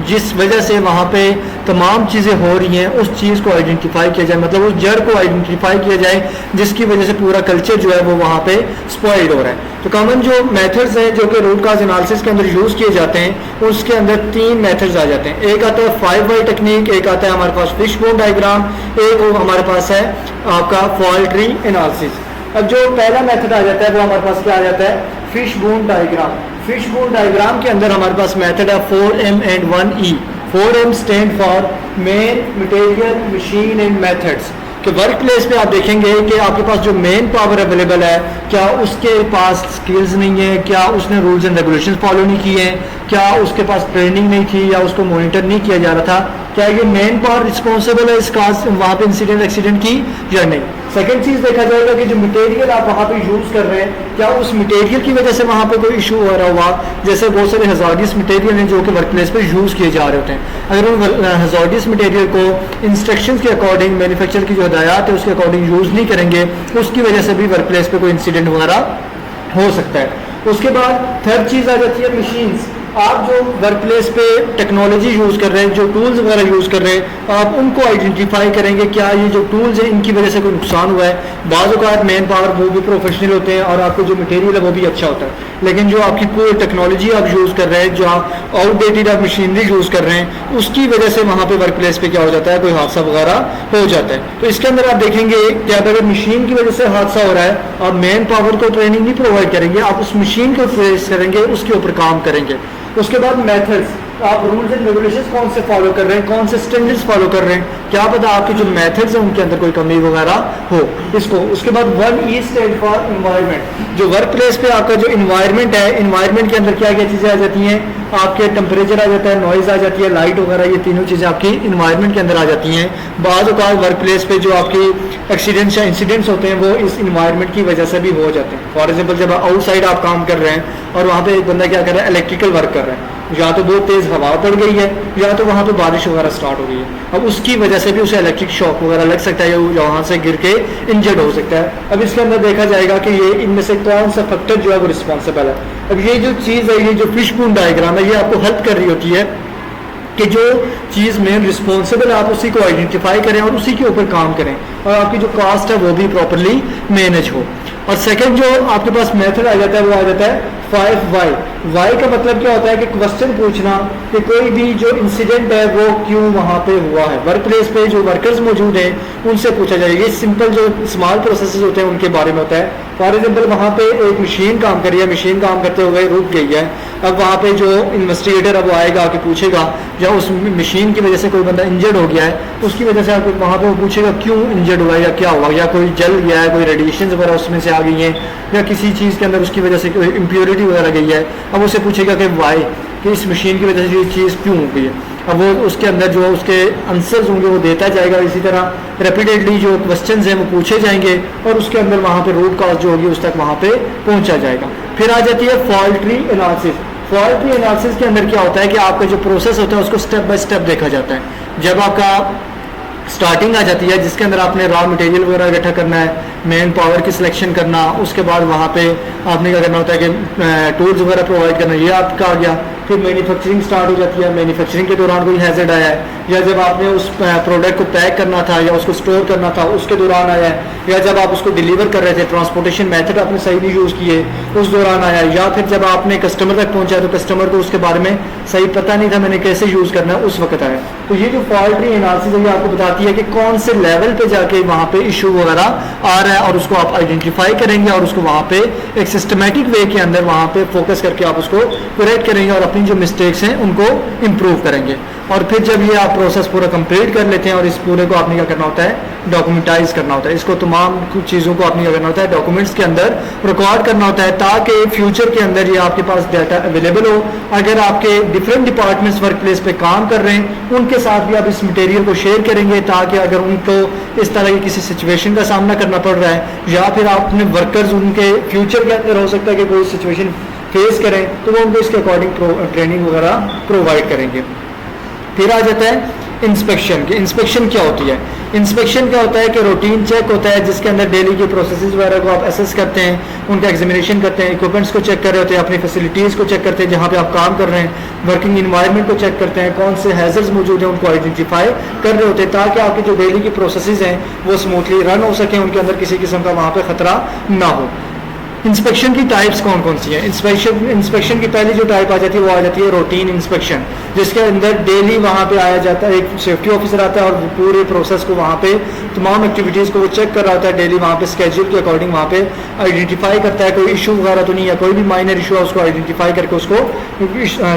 जिस वजह से वहाँ पे तमाम चीज़ें हो रही हैं, उस चीज़ को आइडेंटिफाई किया जाए, मतलब उस जड़ को आइडेंटिफाई किया जाए जिसकी वजह से पूरा कल्चर जो है वो वहाँ पे स्पॉइल्ड हो रहा है। तो कॉमन जो मेथड्स हैं जो कि रूट कॉज एनालिसिस के अंदर यूज़ किए जाते हैं, उसके अंदर 3 मेथड्स आ जाते हैं। एक आता है 5 वाई टेक्निक, एक आता है हमारे पास फिशबोन डायग्राम, एक वो हमारे पास है आपका फॉल्ट ट्री एनालिसिस। अब जो पहला मेथड आ जाता है वो हमारे पास क्या आ जाता है, फिशबोन डायग्राम। फिशबोन डायग्राम के अंदर हमारे पास मेथड है 4M and 1E। 4M stand for main, material, machine and methods. कि वर्क प्लेस पे आप देखेंगे कि आपके पास जो मेन पावर अवेलेबल है, क्या उसके पास स्किल्स नहीं है, क्या उसने रूल्स एंड रेगुलेशंस फॉलो नहीं किए हैं, क्या उसके पास ट्रेनिंग नहीं थी या उसको मॉनिटर नहीं किया जा रहा था, क्या ये मेन पावर रिस्पॉन्सिबल है इस काज वहाँ पे इंसिडेंट एक्सीडेंट की या नहीं। सेकेंड चीज़ देखा जाएगा कि जो मटेरियल आप वहाँ पे यूज़ कर रहे हैं, क्या उस मटेरियल की वजह से वहाँ पे कोई इशू हो रहा हुआ। जैसे बहुत सारे हजार्डियस मटेरियल हैं जो कि वर्क प्लेस पे यूज़ किए जा रहे होते हैं, अगर उन हजार्डियस मटेरियल को इंस्ट्रक्शंस के अकॉर्डिंग, मैन्युफैक्चर की जो हदायत है उसके अकॉर्डिंग यूज़ नहीं करेंगे, उसकी वजह से भी वर्क प्लेस पे कोई इंसिडेंट वगैरह हो सकता है। उसके बाद थर्ड चीज़ आ जाती है मशीन्स। आप जो वर्क प्लेस पे टेक्नोलॉजी यूज़ कर रहे हैं, जो टूल्स वगैरह यूज़ कर रहे हैं, आप उनको आइडेंटिफाई करेंगे क्या ये जो टूल्स हैं इनकी वजह से कोई नुकसान हुआ है। बाज़ औक़ात मेन पावर वो भी प्रोफेशनल होते हैं और आपको जो मटेरियल है वो भी अच्छा होता है, लेकिन जो आपकी कोई टेक्नोलॉजी आप यूज़ कर रहे हैं, जो आप आउटडेटेड आप मशीनरी यूज़ कर रहे हैं, उसकी वजह से वहाँ पर वर्क प्लेस पर क्या हो जाता है, कोई हादसा वगैरह हो जाता है। तो इसके अंदर आप देखेंगे कि अगर मशीन की वजह से हादसा हो रहा है, आप मेन पावर को ट्रेनिंग नहीं प्रोवाइड करेंगे, आप उस मशीन को फेस करेंगे, उसके ऊपर काम करेंगे। उसके बाद मेथड्स, आप रूल्स एंड रेगुलेशंस कौन से फॉलो कर रहे हैं, कौन से स्टैंडर्ड्स फॉलो कर रहे हैं, क्या पता आपके जो मेथड्स हैं उनके अंदर कोई कमी वगैरह हो इसको। उसके बाद 1E स्टैंड फॉर एनवायरनमेंट। जो वर्क प्लेस पे आपका जो एनवायरनमेंट है, एनवायरनमेंट के अंदर क्या क्या चीज़ें आ जाती हैं, आपके टेम्परेचर आ जाता है, नॉइज़ आ जाती है, लाइट वगैरह, ये तीनों चीज़ें आपकी एनवायरनमेंट के अंदर आ जाती हैं। बाज़ औक़ात वर्क प्लेस पे जो आपकी एक्सीडेंट्स या इंसिडेंट्स होते हैं वो इस एनवायरनमेंट की वजह से भी हो जाते हैं। फॉर एग्जाम्पल जब आउटसाइड आप काम कर रहे हैं और वहाँ पे एक बंदा क्या कर रहा है, इलेक्ट्रिकल वर्क कर रहा है, या तो बहुत तेज़ हवा पड़ गई है या तो वहाँ पे बारिश वगैरह स्टार्ट हो गई है। अब उसकी वजह से भी उसे इलेक्ट्रिक शॉक वगैरह लग सकता है या वहाँ से गिर के इंजर्ड हो सकता है। अब इसके अंदर देखा जाएगा कि ये इनमें से कौन सा फैक्टर जो है वो रिस्पॉन्सिबल है। अब ये जो चीज़ है, ये जो फिशबोन डायग्राम है, ये आपको हेल्प कर रही होती है कि जो चीज़ मेन रिस्पॉन्सिबल है आप उसी को आइडेंटिफाई करें और उसी के ऊपर काम करें और आपकी जो कास्ट है वो भी प्रॉपरली मैनेज हो। और सेकंड जो आपके पास मेथड आ जाता है वो आ जाता है 5 वाई का मतलब क्या होता है कि क्वेश्चन पूछना कि कोई भी जो इंसिडेंट है वो क्यों वहाँ पे हुआ है। वर्क प्लेस पे जो वर्कर्स मौजूद हैं उनसे पूछा जाएगा। ये सिंपल जो स्मॉल प्रोसेसेस होते हैं उनके बारे में होता है। फॉर एग्जाम्पल वहाँ पे एक मशीन काम कर रही है, मशीन काम करते हुए रुक गई है। अब वहाँ पे जो इन्वेस्टिगेटर अब वो आएगा आके पूछेगा या उस मशीन की वजह से कोई बंदा इंजर्ड हो गया है, उसकी वजह से आपको वहाँ पे वो पूछेगा क्यों इंजर्ड हुआ है या क्या हुआ, या कोई जल गया है, कोई रेडिएशन वगैरह उसमें से आ गई है या किसी चीज़ के अंदर उसकी वजह से कोई इम्प्योरिटी वगैरह गई है। अब उसे पूछेगा कि वाई, कि इस मशीन की वजह से ये चीज़ क्यों हो गई है। अब वो उसके अंदर जो उसके आंसर्स होंगे वो देता जाएगा। इसी तरह रेपिडेटली जो क्वेश्चंस हैं वो पूछे जाएंगे और उसके अंदर वहाँ पे रूट कॉज जो होगी उस तक वहाँ पे पहुँचा जाएगा। फिर आ जाती है fault tree analysis. Fault tree analysis के अंदर क्या होता है कि आपका जो प्रोसेस होता है उसको स्टेप बाय स्टेप देखा जाता है। जब आपका स्टार्टिंग आ जाती है जिसके अंदर आपने रॉ मटेरियल वगैरह इकट्ठा करना है, मैन पावर की सिलेक्शन करना, उसके बाद वहाँ पे आपने क्या करना होता है कि टूल्स वगैरह प्रोवाइड करना, ये आपका आ गया। फिर मैन्युफैक्चरिंग स्टार्ट हो जाती है। मैन्युफैक्चरिंग के दौरान कोई हैजर्ड आया है या जब आपने उस प्रोडक्ट को पैक करना था या उसको स्टोर करना था उसके दौरान आया है, या जब आप उसको डिलीवर कर रहे थे ट्रांसपोर्टेशन मेथड आपने सही नहीं यूज़ किए उस दौरान आया है, या फिर जब आपने कस्टमर तक पहुँचा तो कस्टमर को उसके बारे में सही पता नहीं था मैंने कैसे यूज़ करना है, उस वक्त आया। तो ये जो फॉल्ट ट्री एनालिसिस है ये आपको बताती है कि कौन से लेवल पे जाके वहाँ पे इशू वगैरह आ रहा है और उसको आप आइडेंटिफाई करेंगे और उसको वहाँ पे एक सिस्टमेटिक वे के अंदर वहाँ पे फोकस करके आप उसको करेक्ट करेंगे और अपनी जो मिस्टेक्स हैं उनको इम्प्रूव करेंगे। और फिर जब ये आप प्रोसेस पूरा कंप्लीट कर लेते हैं और इस पूरे को आपने क्या करना होता है, डॉक्यूमेंटाइज करना होता है। इसको तमाम कुछ चीज़ों को आपने क्या करना होता है, डॉक्यूमेंट्स के अंदर रिकॉर्ड करना होता है ताकि फ्यूचर के अंदर ये आपके पास डाटा अवेलेबल हो। अगर आपके डिफरेंट डिपार्टमेंट्स वर्क प्लेस पे काम कर रहे हैं उनके साथ भी आप इस मटेरियल को शेयर करेंगे ताकि अगर उनको इस तरह की किसी सिचुएशन का सामना करना पड़ रहा है या फिर आप अपने वर्कर्स उनके फ्यूचर के अंदर हो सकता है कि कोई सिचुएशन फेस करें तो वो उनको इसके अकॉर्डिंग ट्रेनिंग वगैरह प्रोवाइड करेंगे। फिर आ जाता है इंस्पेक्शन की। इंस्पेक्शन क्या होती है? इंस्पेक्शन क्या होता है कि रूटीन चेक होता है जिसके अंदर डेली की प्रोसेसेस वगैरह को आप असेस करते हैं, उनका एग्जामिनेशन करते हैं, इक्विपमेंट्स को चेक कर रहे होते हैं, अपनी फैसिलिटीज़ को चेक करते हैं जहाँ पे आप काम कर रहे हैं, वर्किंग इन्वायरमेंट को चेक करते हैं, कौन से हैजर्ड्स मौजूद हैं उनको आइडेंटिफाई कर रहे होते हैं ताकि आपकी जो डेली की प्रोसेसेस हैं वो स्मूथली रन हो सकें, उनके अंदर किसी किस्म का वहाँ पर खतरा ना हो। इंस्पेक्शन की टाइप्स कौन कौन सी हैं? इंस्पेक्शन की पहली जो टाइप आ जाती है वो आ जाती है रूटीन इंस्पेक्शन, जिसके अंदर डेली वहाँ पे आया जाता है, एक सेफ्टी ऑफिसर आता है और पूरे प्रोसेस को वहाँ पे तमाम एक्टिविटीज़ को वो चेक कर रहा होता है डेली वहाँ पे स्केड्यूल के अकॉर्डिंग वहाँ पे आइडेंटिफाई करता है कोई इशू वगैरह तो नहीं है, कोई भी माइनर इशू है उसको आइडेंटिफाई करके उसको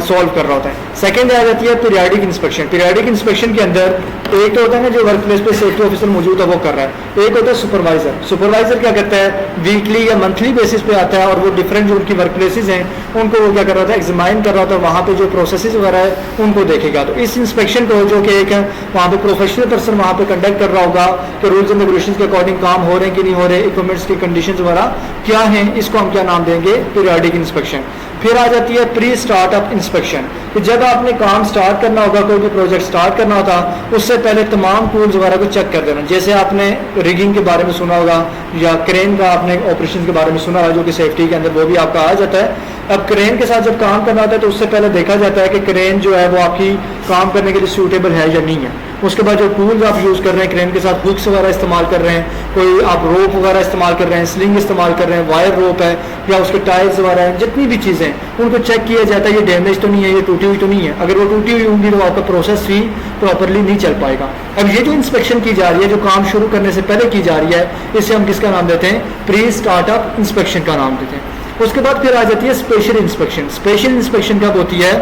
सॉल्व कर रहा होता है। सेकेंड आ जाती है पीरियाडिक इंस्पेक्शन। पीरियाडिक इंस्पेक्शन के अंदर एक तो होता है ना जो वर्क प्लेस पे सेफ्टी ऑफिसर मौजूद है वो कर रहा है, एक होता है सुपरवाइजर। सुपरवाइजर क्या करता है, वीकली या मंथली बेसिस पे आता है और वो डिफरेंट जो उनकी वर्क प्लेसेस हैं उनको वो क्या कर रहा था, एग्जामाइन कर रहा था, वहाँ पे जो प्रोसेसेस वगैरह है उनको देखेगा। तो इस इंस्पेक्शन को जो कि एक वहाँ पे प्रोफेशनल पर्सन वहाँ पे कंडक्ट कर रहा होगा कि रूल्स एंड रेगुलेशंस के अकॉर्डिंग काम हो रहे हैं कि नहीं हो रहे, इक्विपमेंट्स की कंडीशंस वगैरह क्या हैं, इसको हम क्या नाम देंगे, पीरियाडिक इंस्पेक्शन। फिर आ जाती है प्री स्टार्टअप इंस्पेक्शन, कि जब आपने काम स्टार्ट करना होगा, कोई भी प्रोजेक्ट स्टार्ट करना होता उससे पहले तमाम टूल्स वगैरह को चेक कर देना। जैसे आपने रिगिंग के बारे में सुना होगा या क्रेन का आपने ऑपरेशन के बारे में सुना होगा जो कि सेफ्टी के अंदर वो भी आपका आ जाता है। अब क्रेन के साथ जब काम करना होता है तो उससे पहले देखा जाता है कि क्रेन जो है वो आपकी काम करने के लिए सूटेबल है या नहीं है। उसके बाद जो टूल्स आप यूज़ कर रहे हैं क्रेन के साथ, हुक्स वगैरह इस्तेमाल कर रहे हैं, कोई आप रोप वगैरह इस्तेमाल कर रहे हैं, स्लिंग इस्तेमाल कर रहे हैं, वायर रोप है या उसके टायर्स वगैरह हैं, जितनी भी चीज़ें उनको चेक किया जाता है ये डैमेज तो नहीं है, ये टूटी हुई तो नहीं है। अगर वो टूटी हुई होंगी तो आपका प्रोसेस ही प्रॉपरली नहीं चल पाएगा। अब ये जो इंस्पेक्शन की जा रही है, जो काम शुरू करने से पहले की जा रही है, इसे हम किसका नाम देते हैं, प्री स्टार्टअप इंस्पेक्शन का नाम देते हैं। उसके बाद फिर आ जाती है स्पेशल इंस्पेक्शन। स्पेशल इंस्पेक्शन कब होती है,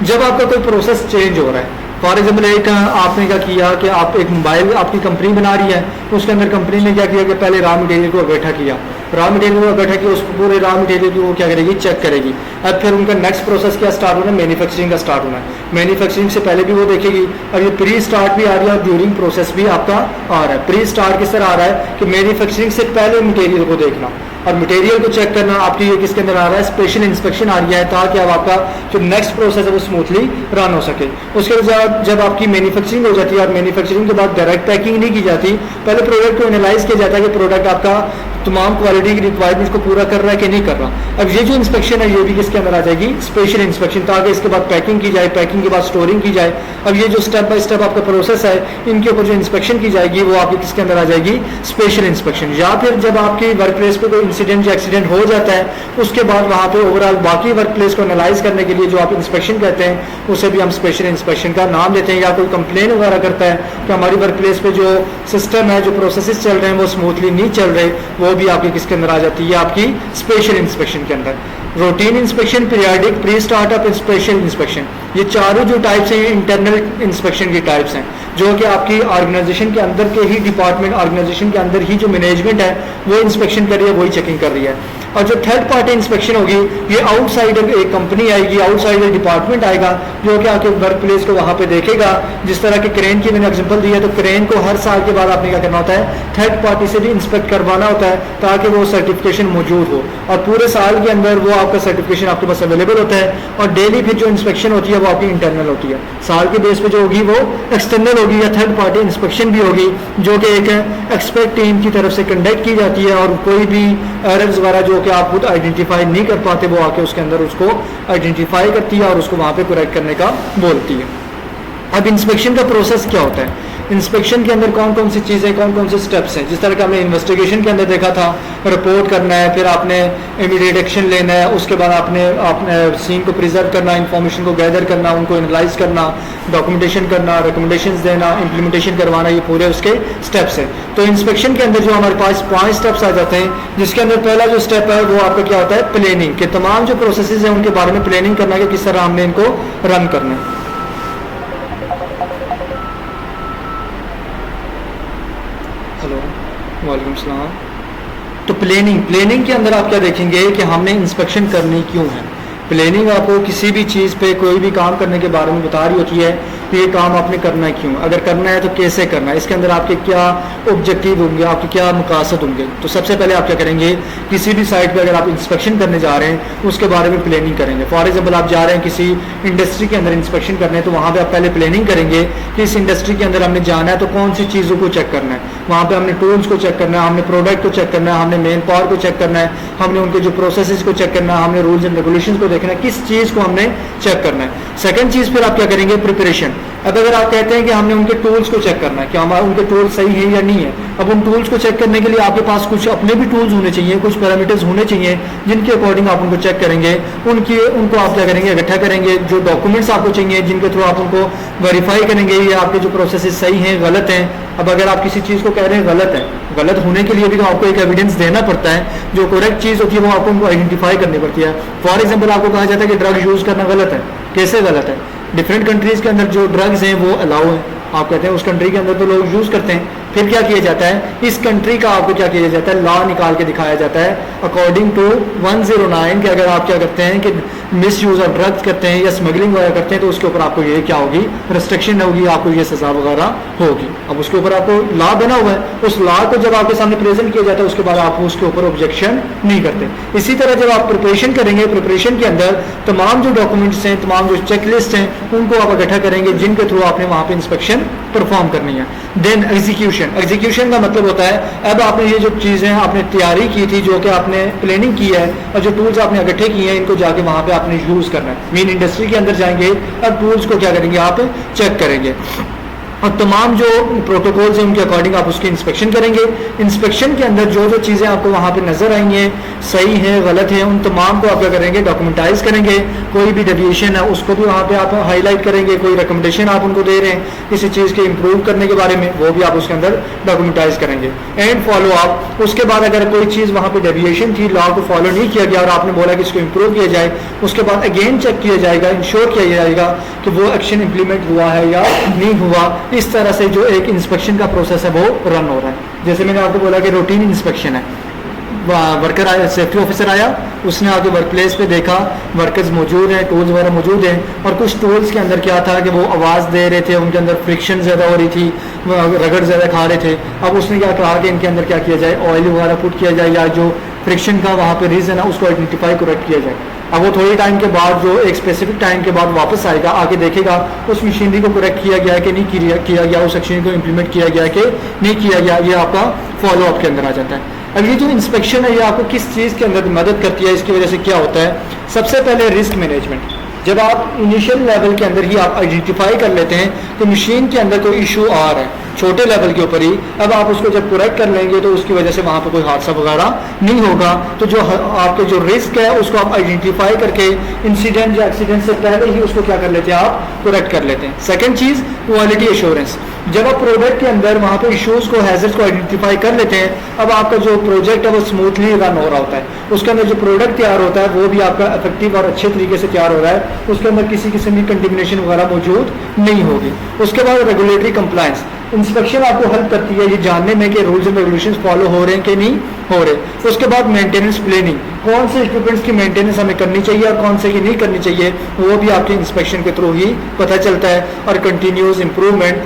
जब आपका कोई प्रोसेस चेंज हो रहा है। फॉर एग्जाम्पल एक आपने क्या किया कि आप एक मोबाइल आपकी कंपनी बना रही है, उसके अंदर कंपनी ने क्या किया कि पहले रॉ मटेरियल को इकट्ठा किया, रॉ मटेरियल को इकट्ठा किया, उस पूरे रॉ मटेरियल को क्या करेगी, चेक करेगी। अब फिर उनका नेक्स्ट प्रोसेस क्या स्टार्ट होना है, मैन्युफैक्चरिंग का स्टार्ट होना है। मैन्युफैक्चरिंग से पहले भी वो देखेगी। अब ये प्री स्टार्ट भी आ रही है और ड्यूरिंग प्रोसेस भी आपका आ रहा है। प्री स्टार्ट किस तरह आ रहा है कि मैन्युफैक्चरिंग से पहले मटेरियल को देखना, और मटेरियल को चेक करना आपकी ये किसके अंदर आ रहा है, स्पेशल इंस्पेक्शन आ रही है, ताकि अब आपका जो नेक्स्ट प्रोसेस है वो स्मूथली रन हो सके। उसके बाद जब आपकी मैन्युफैक्चरिंग हो जाती है और मैन्युफैक्चरिंग के बाद डायरेक्ट पैकिंग नहीं की जाती, पहले प्रोडक्ट को एनालाइज किया जाता है कि प्रोडक्ट आपका तमाम क्वालिटी की रिक्वायरमेंट्स को पूरा कर रहा है कि नहीं कर रहा। अब ये जो इंस्पेक्शन है ये भी किसके अंदर आ जाएगी, स्पेशल इंस्पेक्शन, ताकि इसके बाद पैकिंग की जाए, पैकिंग के बाद स्टोरिंग की जाए। अब ये जो स्टेप बाय स्टेप आपका प्रोसेस है, इनके ऊपर जो इंस्पेक्शन की जाएगी वो आपकी किसके अंदर आ जाएगी, स्पेशल इंस्पेक्शन। या फिर जब आपकी वर्क प्लेस पे कोई इंसिडेंट या एक्सीडेंट हो जाता है, उसके बाद वहाँ पे ओवरऑल बाकी वर्क प्लेस को एनालाइज करने के लिए जो आप इंस्पेक्शन कहते हैं उसे भी हम स्पेशल इंस्पेक्शन का नाम देते हैं। या कोई कंप्लेन वगैरह करता है कि हमारी वर्क प्लेस पे जो सिस्टम है, जो प्रोसेसेस चल रहे हैं वो स्मूथली नहीं चल रहे, वो भी आपके किसके अंदर आ जाती है, आपकी स्पेशल इंस्पेक्शन के अंदर। Routine inspection, periodic, pre startup, special inspection, ये चारों जो टाइप्स हैं इंटरनल इंस्पेक्शन की टाइप्स हैं, जो कि आपकी ऑर्गेनाइजेशन के अंदर के ही डिपार्टमेंट, ऑर्गेनाइजेशन के अंदर ही जो मैनेजमेंट है वो इंस्पेक्शन कर रही है, वही चेकिंग कर रही है। और जो थर्ड पार्टी इंस्पेक्शन होगी, ये आउटसाइडर एक कंपनी आएगी, आउटसाइडर डिपार्टमेंट आएगा, जो कि आपके वर्क प्लेस को वहाँ पे देखेगा। जिस तरह के क्रेन की मैंने एग्जांपल दी है, तो क्रेन को हर साल के बाद आपने क्या करना होता है, थर्ड पार्टी से भी इंस्पेक्ट करवाना होता है, ताकि वो सर्टिफिकेशन मौजूद हो और पूरे साल के अंदर वो आपका सर्टिफिकेशन आपके पास अवेलेबल होता है। और डेली फिर जो इंस्पेक्शन होती है वो आपकी इंटरनल होती है, साल के बेस पे जो होगी वो एक्सटर्नल होगी या थर्ड पार्टी इंस्पेक्शन भी होगी, जो कि एक एक्सपर्ट टीम की तरफ से कंडक्ट की जाती है। और कोई भी एरर्स वगैरह जो कि आप खुद आइडेंटिफाई नहीं कर पाते, वो आके उसके अंदर उसको आइडेंटिफाई करती है और उसको वहाँ पे करेक्ट करने का बोलती है। अब इंस्पेक्शन का प्रोसेस क्या होता है, इंस्पेक्शन के अंदर कौन कौन सी चीज़ें, कौन कौन से स्टेप्स हैं। जिस तरह का हमने इन्वेस्टिगेशन के अंदर देखा था, रिपोर्ट करना है, फिर आपने इमीडिएट एक्शन लेना है, उसके बाद आपने सीन को प्रिजर्व करना, इंफॉर्मेशन को गैदर करना, उनको एनालाइज करना, डॉक्यूमेंटेशन करना, रिकमेंडेशंस देना, इम्प्लीमेंटेशन करवाना, ये पूरे उसके स्टेप्स हैं। तो इंस्पेक्शन के अंदर जो हमारे पास 5 स्टेप्स आ जाते हैं, जिसके अंदर पहला जो स्टेप है वो आपका क्या होता है, प्लानिंग के तमाम जो प्रोसेसेस हैं उनके बारे में प्लानिंग करना कि किस तरह हमने इनको रन करना है। हेलो, वालेकुम सलाम। तो प्लानिंग के अंदर आप क्या देखेंगे कि हमने इंस्पेक्शन करनी क्यों है। प्लानिंग आपको किसी भी चीज़ पे कोई भी काम करने के बारे में बता रही होती है कि ये काम आपने करना है क्यों, अगर करना है तो कैसे करना है, इसके अंदर आपके क्या ऑब्जेक्टिव होंगे, आपके क्या मकासद होंगे। तो सबसे पहले आप क्या करेंगे, किसी भी साइट पे अगर आप इंस्पेक्शन करने जा रहे हैं उसके बारे में प्लानिंग करेंगे। फॉर एग्जाम्पल आप जा रहे हैं किसी इंडस्ट्री के अंदर इंस्पेक्शन करने, तो वहाँ पर आप पहले प्लानिंग करेंगे कि इस इंडस्ट्री के अंदर हमने जाना है तो कौन सी चीज़ों को चेक करना है। वहाँ पर हमने टूल्स को चेक करना है, हमने प्रोडक्ट को चेक करना है, हमने मैन पावर को चेक करना है, हमने उनके जो प्रोसेसेस को चेक करना है, हमने रूल्स एंड रेगुलेशन को देखना है, किस चीज़ को हमने चेक करना है। सेकंड चीज़ फिर आप क्या करेंगे, प्रिपरेशन। अब अगर आप कहते हैं कि हमने उनके टूल्स को चेक करना है कि हमारे उनके टूल्स सही है या नहीं है, अब उन टूल्स को चेक करने के लिए आपके पास कुछ अपने भी टूल्स होने चाहिए, कुछ पैरामीटर्स होने चाहिए जिनके अकॉर्डिंग आप उनको चेक करेंगे। उनको आप क्या करेंगे, इकट्ठा करेंगे। जो डॉक्यूमेंट्स आपको चाहिए जिनके थ्रू आप उनको वेरीफाई करेंगे ये आपके जो प्रोसेस सही हैं गलत हैं। अब अगर आप किसी चीज़ को कह रहे हैं गलत है, गलत होने के लिए भी तो आपको एक एविडेंस देना पड़ता है, जो करेक्ट चीज़ होती है वो आपको उनको आइडेंटिफाई करनी पड़ती है। फॉर एग्जाम्पल आपको कहा जाता है कि ड्रग यूज़ करना गलत है, कैसे गलत है, डिफरेंट कंट्रीज़ के अंदर जो ड्रग्स हैं वो अलाउ है, आप कहते हैं उस कंट्री के अंदर तो लोग यूज़ करते हैं, फिर क्या किया जाता है, इस कंट्री का आपको क्या किया जाता है, लॉ निकाल के दिखाया जाता है अकॉर्डिंग टू 109 कि अगर आप क्या करते हैं कि मिस यूज़ ऑफ ड्रग्स करते हैं या स्मगलिंग वगैरह करते हैं तो उसके ऊपर आपको ये क्या होगी, रिस्ट्रिक्शन होगी, आपको ये सज़ा वगैरह होगी। अब उसके ऊपर आपको लॉ बना हुआ है, उस लॉ को जब आपके सामने प्रेजेंट किया जाता है उसके बाद आप उसके ऊपर ऑब्जेक्शन नहीं करते। इसी तरह जब आप प्रिपरेशन करेंगे, प्रिपरेशन के अंदर तमाम जो डॉक्यूमेंट्स हैं, तमाम जो चेकलिस्ट हैं, उनको आप इकट्ठा करेंगे जिनके थ्रू आपने वहाँ पे इंस्पेक्शन परफॉर्म करनी है। देन एग्जीक्यूशन का मतलब होता है अब आपने ये जो चीज़ें आपने तैयारी की थी, जो कि आपने प्लानिंग की है और जो टूल्स आपने इकट्ठे किए हैं, इनको जाके वहाँ पे आपने यूज़ करना है। मेन इंडस्ट्री के अंदर जाएंगे और टूल्स को क्या करेंगे, आप चेक करेंगे और तमाम जो प्रोटोकॉल्स हैं उनके अकॉर्डिंग आप उसकी इंस्पेक्शन करेंगे। इंस्पेक्शन के अंदर जो जो चीज़ें आपको वहाँ पे नज़र आई हैं, सही है गलत है, उन तमाम को आप क्या करेंगे, डॉक्यूमेंटाइज करेंगे। कोई भी डेविएशन है उसको भी वहाँ पे आप हाईलाइट करेंगे, कोई रिकमेंडेशन आप उनको दे रहे हैं किसी चीज़ के इम्प्रूव करने के बारे में, वो भी आप उसके अंदर डॉक्यूमेंटाइज करेंगे। एंड फॉलो अप, उसके बाद अगर कोई चीज़ वहाँ पर डेविएशन थी, लॉ को फॉलो नहीं किया गया और आपने बोला कि इसको इम्प्रूव किया जाए, उसके बाद अगेन चेक किया जाएगा, इंश्योर किया जाएगा कि वो एक्शन इम्प्लीमेंट हुआ है या नहीं हुआ। इस तरह से जो एक इंस्पेक्शन का प्रोसेस है वो रन हो रहा है। जैसे मैंने आपको बोला कि रूटीन इंस्पेक्शन है, वर्कर आया, सेफ्टी ऑफिसर आया, उसने आके वर्क प्लेस पे देखा वर्कर्स मौजूद हैं, टूल्स वगैरह मौजूद हैं, और कुछ टूल्स के अंदर क्या था कि वो आवाज़ दे रहे थे, उनके अंदर फ्रिक्शन ज़्यादा हो रही थी, रगड़ ज़्यादा खा रहे थे। अब उसने क्या कहा कि इनके अंदर क्या किया जाए, ऑयल वगैरह पुट किया जाए या जो फ्रिक्शन का वहाँ पे रीज़न है उसको आइडेंटिफाई करेक्ट किया जाए। अब वो थोड़ी टाइम के बाद जो एक स्पेसिफिक टाइम के बाद वापस आएगा, आके देखेगा उस मशीनरी को करेक्ट किया गया है कि नहीं किया गया, उस एक्शन को इम्प्लीमेंट किया गया कि नहीं किया गया, ये आपका फॉलो अप के अंदर आ जाता है। अब ये जो इंस्पेक्शन है ये आपको किस चीज़ के अंदर मदद करती है, इसकी वजह से क्या होता है? सबसे पहले रिस्क मैनेजमेंट। जब आप इनिशियल लेवल के अंदर ही आप आइडेंटिफाई कर लेते हैं कि मशीन के अंदर कोई इशू आ रहा है छोटे लेवल के ऊपर ही, अब आप उसको जब करेक्ट कर लेंगे तो उसकी वजह से वहाँ पर कोई हादसा वगैरह नहीं होगा। तो जो आपके जो रिस्क है उसको आप आइडेंटिफाई करके इंसिडेंट या एक्सीडेंट से पहले ही उसको क्या कर लेते हैं, आप करेक्ट कर लेते हैं। सेकेंड चीज़ क्वालिटी एश्योरेंस। जब आप प्रोडक्ट के अंदर वहाँ पे इश्यूज़ को, हैजर्ड्स को आइडेंटिफाई कर लेते हैं, अब आपका जो प्रोजेक्ट है वो स्मूथली रन हो रहा होता है, उसके अंदर जो प्रोडक्ट तैयार होता है वो भी आपका इफेक्टिव और अच्छे तरीके से तैयार हो रहा है, उसके अंदर किसी किस्म की कंटेमिनेशन वगैरह मौजूद नहीं होगी। उसके बाद रेगुलेटरी कंप्लायंस। इंस्पेक्शन आपको हेल्प करती है ये जानने में कि रूल्स एंड रेगुलेशंस फॉलो हो रहे हैं कि नहीं हो रहे। उसके बाद मेंटेनेंस प्लानिंग, कौन से इक्विपमेंट्स की मेंटेनेंस हमें करनी चाहिए और कौन से की नहीं करनी चाहिए, वो भी आपके इंस्पेक्शन के थ्रू ही पता चलता है। और कंटिन्यूस इंप्रूवमेंट,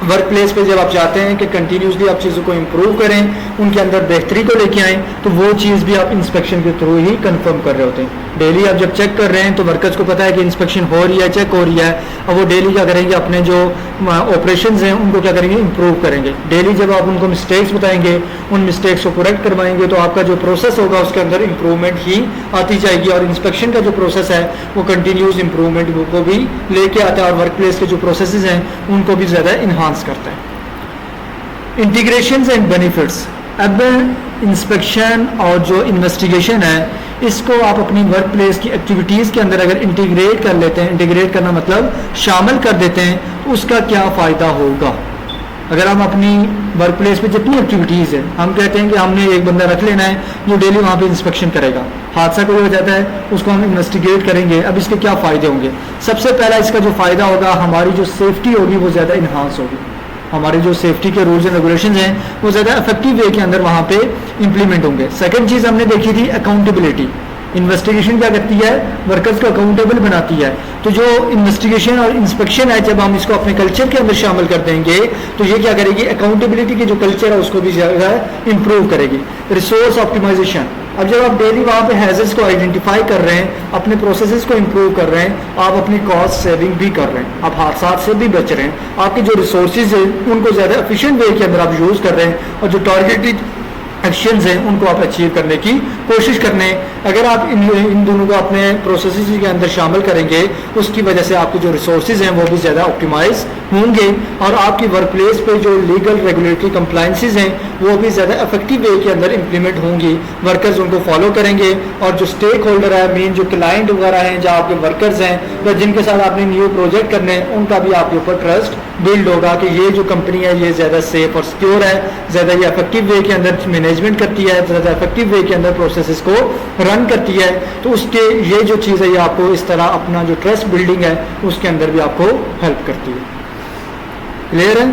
वर्क प्लेस पे जब आप चाहते हैं कि कंटिन्यूसली आप चीज़ों को इम्प्रूव करें, उनके अंदर बेहतरी को लेके आएँ, तो वो चीज़ भी आप इंस्पेक्शन के थ्रू ही कंफर्म कर रहे होते हैं। डेली आप जब चेक कर रहे हैं तो वर्कर्स को पता है कि इंस्पेक्शन हो रही है, चेक हो रही है, और वो डेली क्या करेंगे, अपने जो ऑपरेशंस हैं उनको क्या करेंगे, इम्प्रूव करेंगे। डेली जब आप उनको मिस्टेक्स बताएंगे, उन मिस्टेक्स को करेक्ट करवाएंगे, तो आपका जो प्रोसेस होगा उसके अंदर इम्प्रूवमेंट ही आती जाएगी। और इंस्पेक्शन का जो प्रोसेस है वो कंटिन्यूस इम्प्रूवमेंट को भी लेके आता है और वर्क प्लेस के जो प्रोसेसेस हैं उनको भी ज़्यादा इन्हांस करता है। Integrations and benefits. अब इंस्पेक्शन और जो इन्वेस्टिगेशन है इसको आप अपनी वर्क प्लेस की एक्टिविटीज़ के अंदर अगर इंटीग्रेट कर लेते हैं, इंटीग्रेट करना मतलब शामिल कर देते हैं, तो उसका क्या फ़ायदा होगा? अगर हम अपनी वर्क प्लेस पे जितनी एक्टिविटीज़ है, हम कहते हैं कि हमने एक बंदा रख लेना है जो डेली वहाँ पे इंस्पेक्शन करेगा, हादसा कोई हो जाता है उसको हम इन्वेस्टिगेट करेंगे। अब इसके क्या फ़ायदे होंगे? सबसे पहला इसका जो फ़ायदा होगा, हमारी जो सेफ्टी होगी वो ज़्यादा इन्हांस होगी। हमारे जो सेफ्टी के रूल्स एंड रेगुलेशन हैं वो ज़्यादा इफेक्टिव वे के अंदर वहाँ पे इंप्लीमेंट होंगे। सेकंड चीज़ हमने देखी थी अकाउंटेबिलिटी। इन्वेस्टिगेशन क्या करती है, वर्कर्स को अकाउंटेबल बनाती है। तो जो इन्वेस्टिगेशन और इंस्पेक्शन है, जब हम इसको अपने कल्चर के अंदर शामिल कर देंगे तो ये क्या करेगी, अकाउंटेबिलिटी की जो कल्चर है उसको भी ज़्यादा इंप्रूव करेगी। Resource optimization. अब जब आप डेली वहाँ पे हैजर्ड्स को आइडेंटिफाई कर रहे हैं, अपने प्रोसेसेस को इंप्रूव कर रहे हैं, आप अपनी कॉस्ट सेविंग भी कर रहे हैं, आप हादसा से भी बच रहे हैं, आपके जो रिसोर्सेज हैं उनको ज़्यादा एफिशिएंट वे के अंदर आप यूज़ कर रहे हैं, और जो टारगेटेड एक्शंस हैं उनको आप अचीव करने की कोशिश करने। अगर आप इन दोनों को अपने प्रोसेसेस के अंदर शामिल करेंगे, उसकी वजह से आपके जो रिसोर्सेज हैं वो भी ज़्यादा ऑप्टिमाइज होंगे, और आपकी वर्क प्लेस पे जो लीगल रेगुलेटरी कंप्लायंसेस हैं वो भी ज़्यादा इफेक्टिव वे के अंदर इंप्लीमेंट होंगी। वर्कर्स उनको फॉलो करेंगे, और जो स्टेक होल्डर है, मेन जो क्लाइंट वगैरह हैं, जो आपके वर्कर्स हैं या जिनके साथ आपने न्यू प्रोजेक्ट करने हैं, उनका भी आपके ऊपर ट्रस्ट बिल्ड होगा कि ये जो कंपनी है ये ज़्यादा सेफ और सिक्योर है, ज़्यादा ये इफेक्टिव वे के अंदर मैनेजमेंट करती है, ज़्यादा इफेक्टिव वे के अंदर प्रोसेसेस को रन करती है। तो उसके ये जो चीज़ है ये आपको इस तरह अपना जो ट्रस्ट बिल्डिंग है उसके अंदर भी आपको हेल्प करती है। क्लियर है?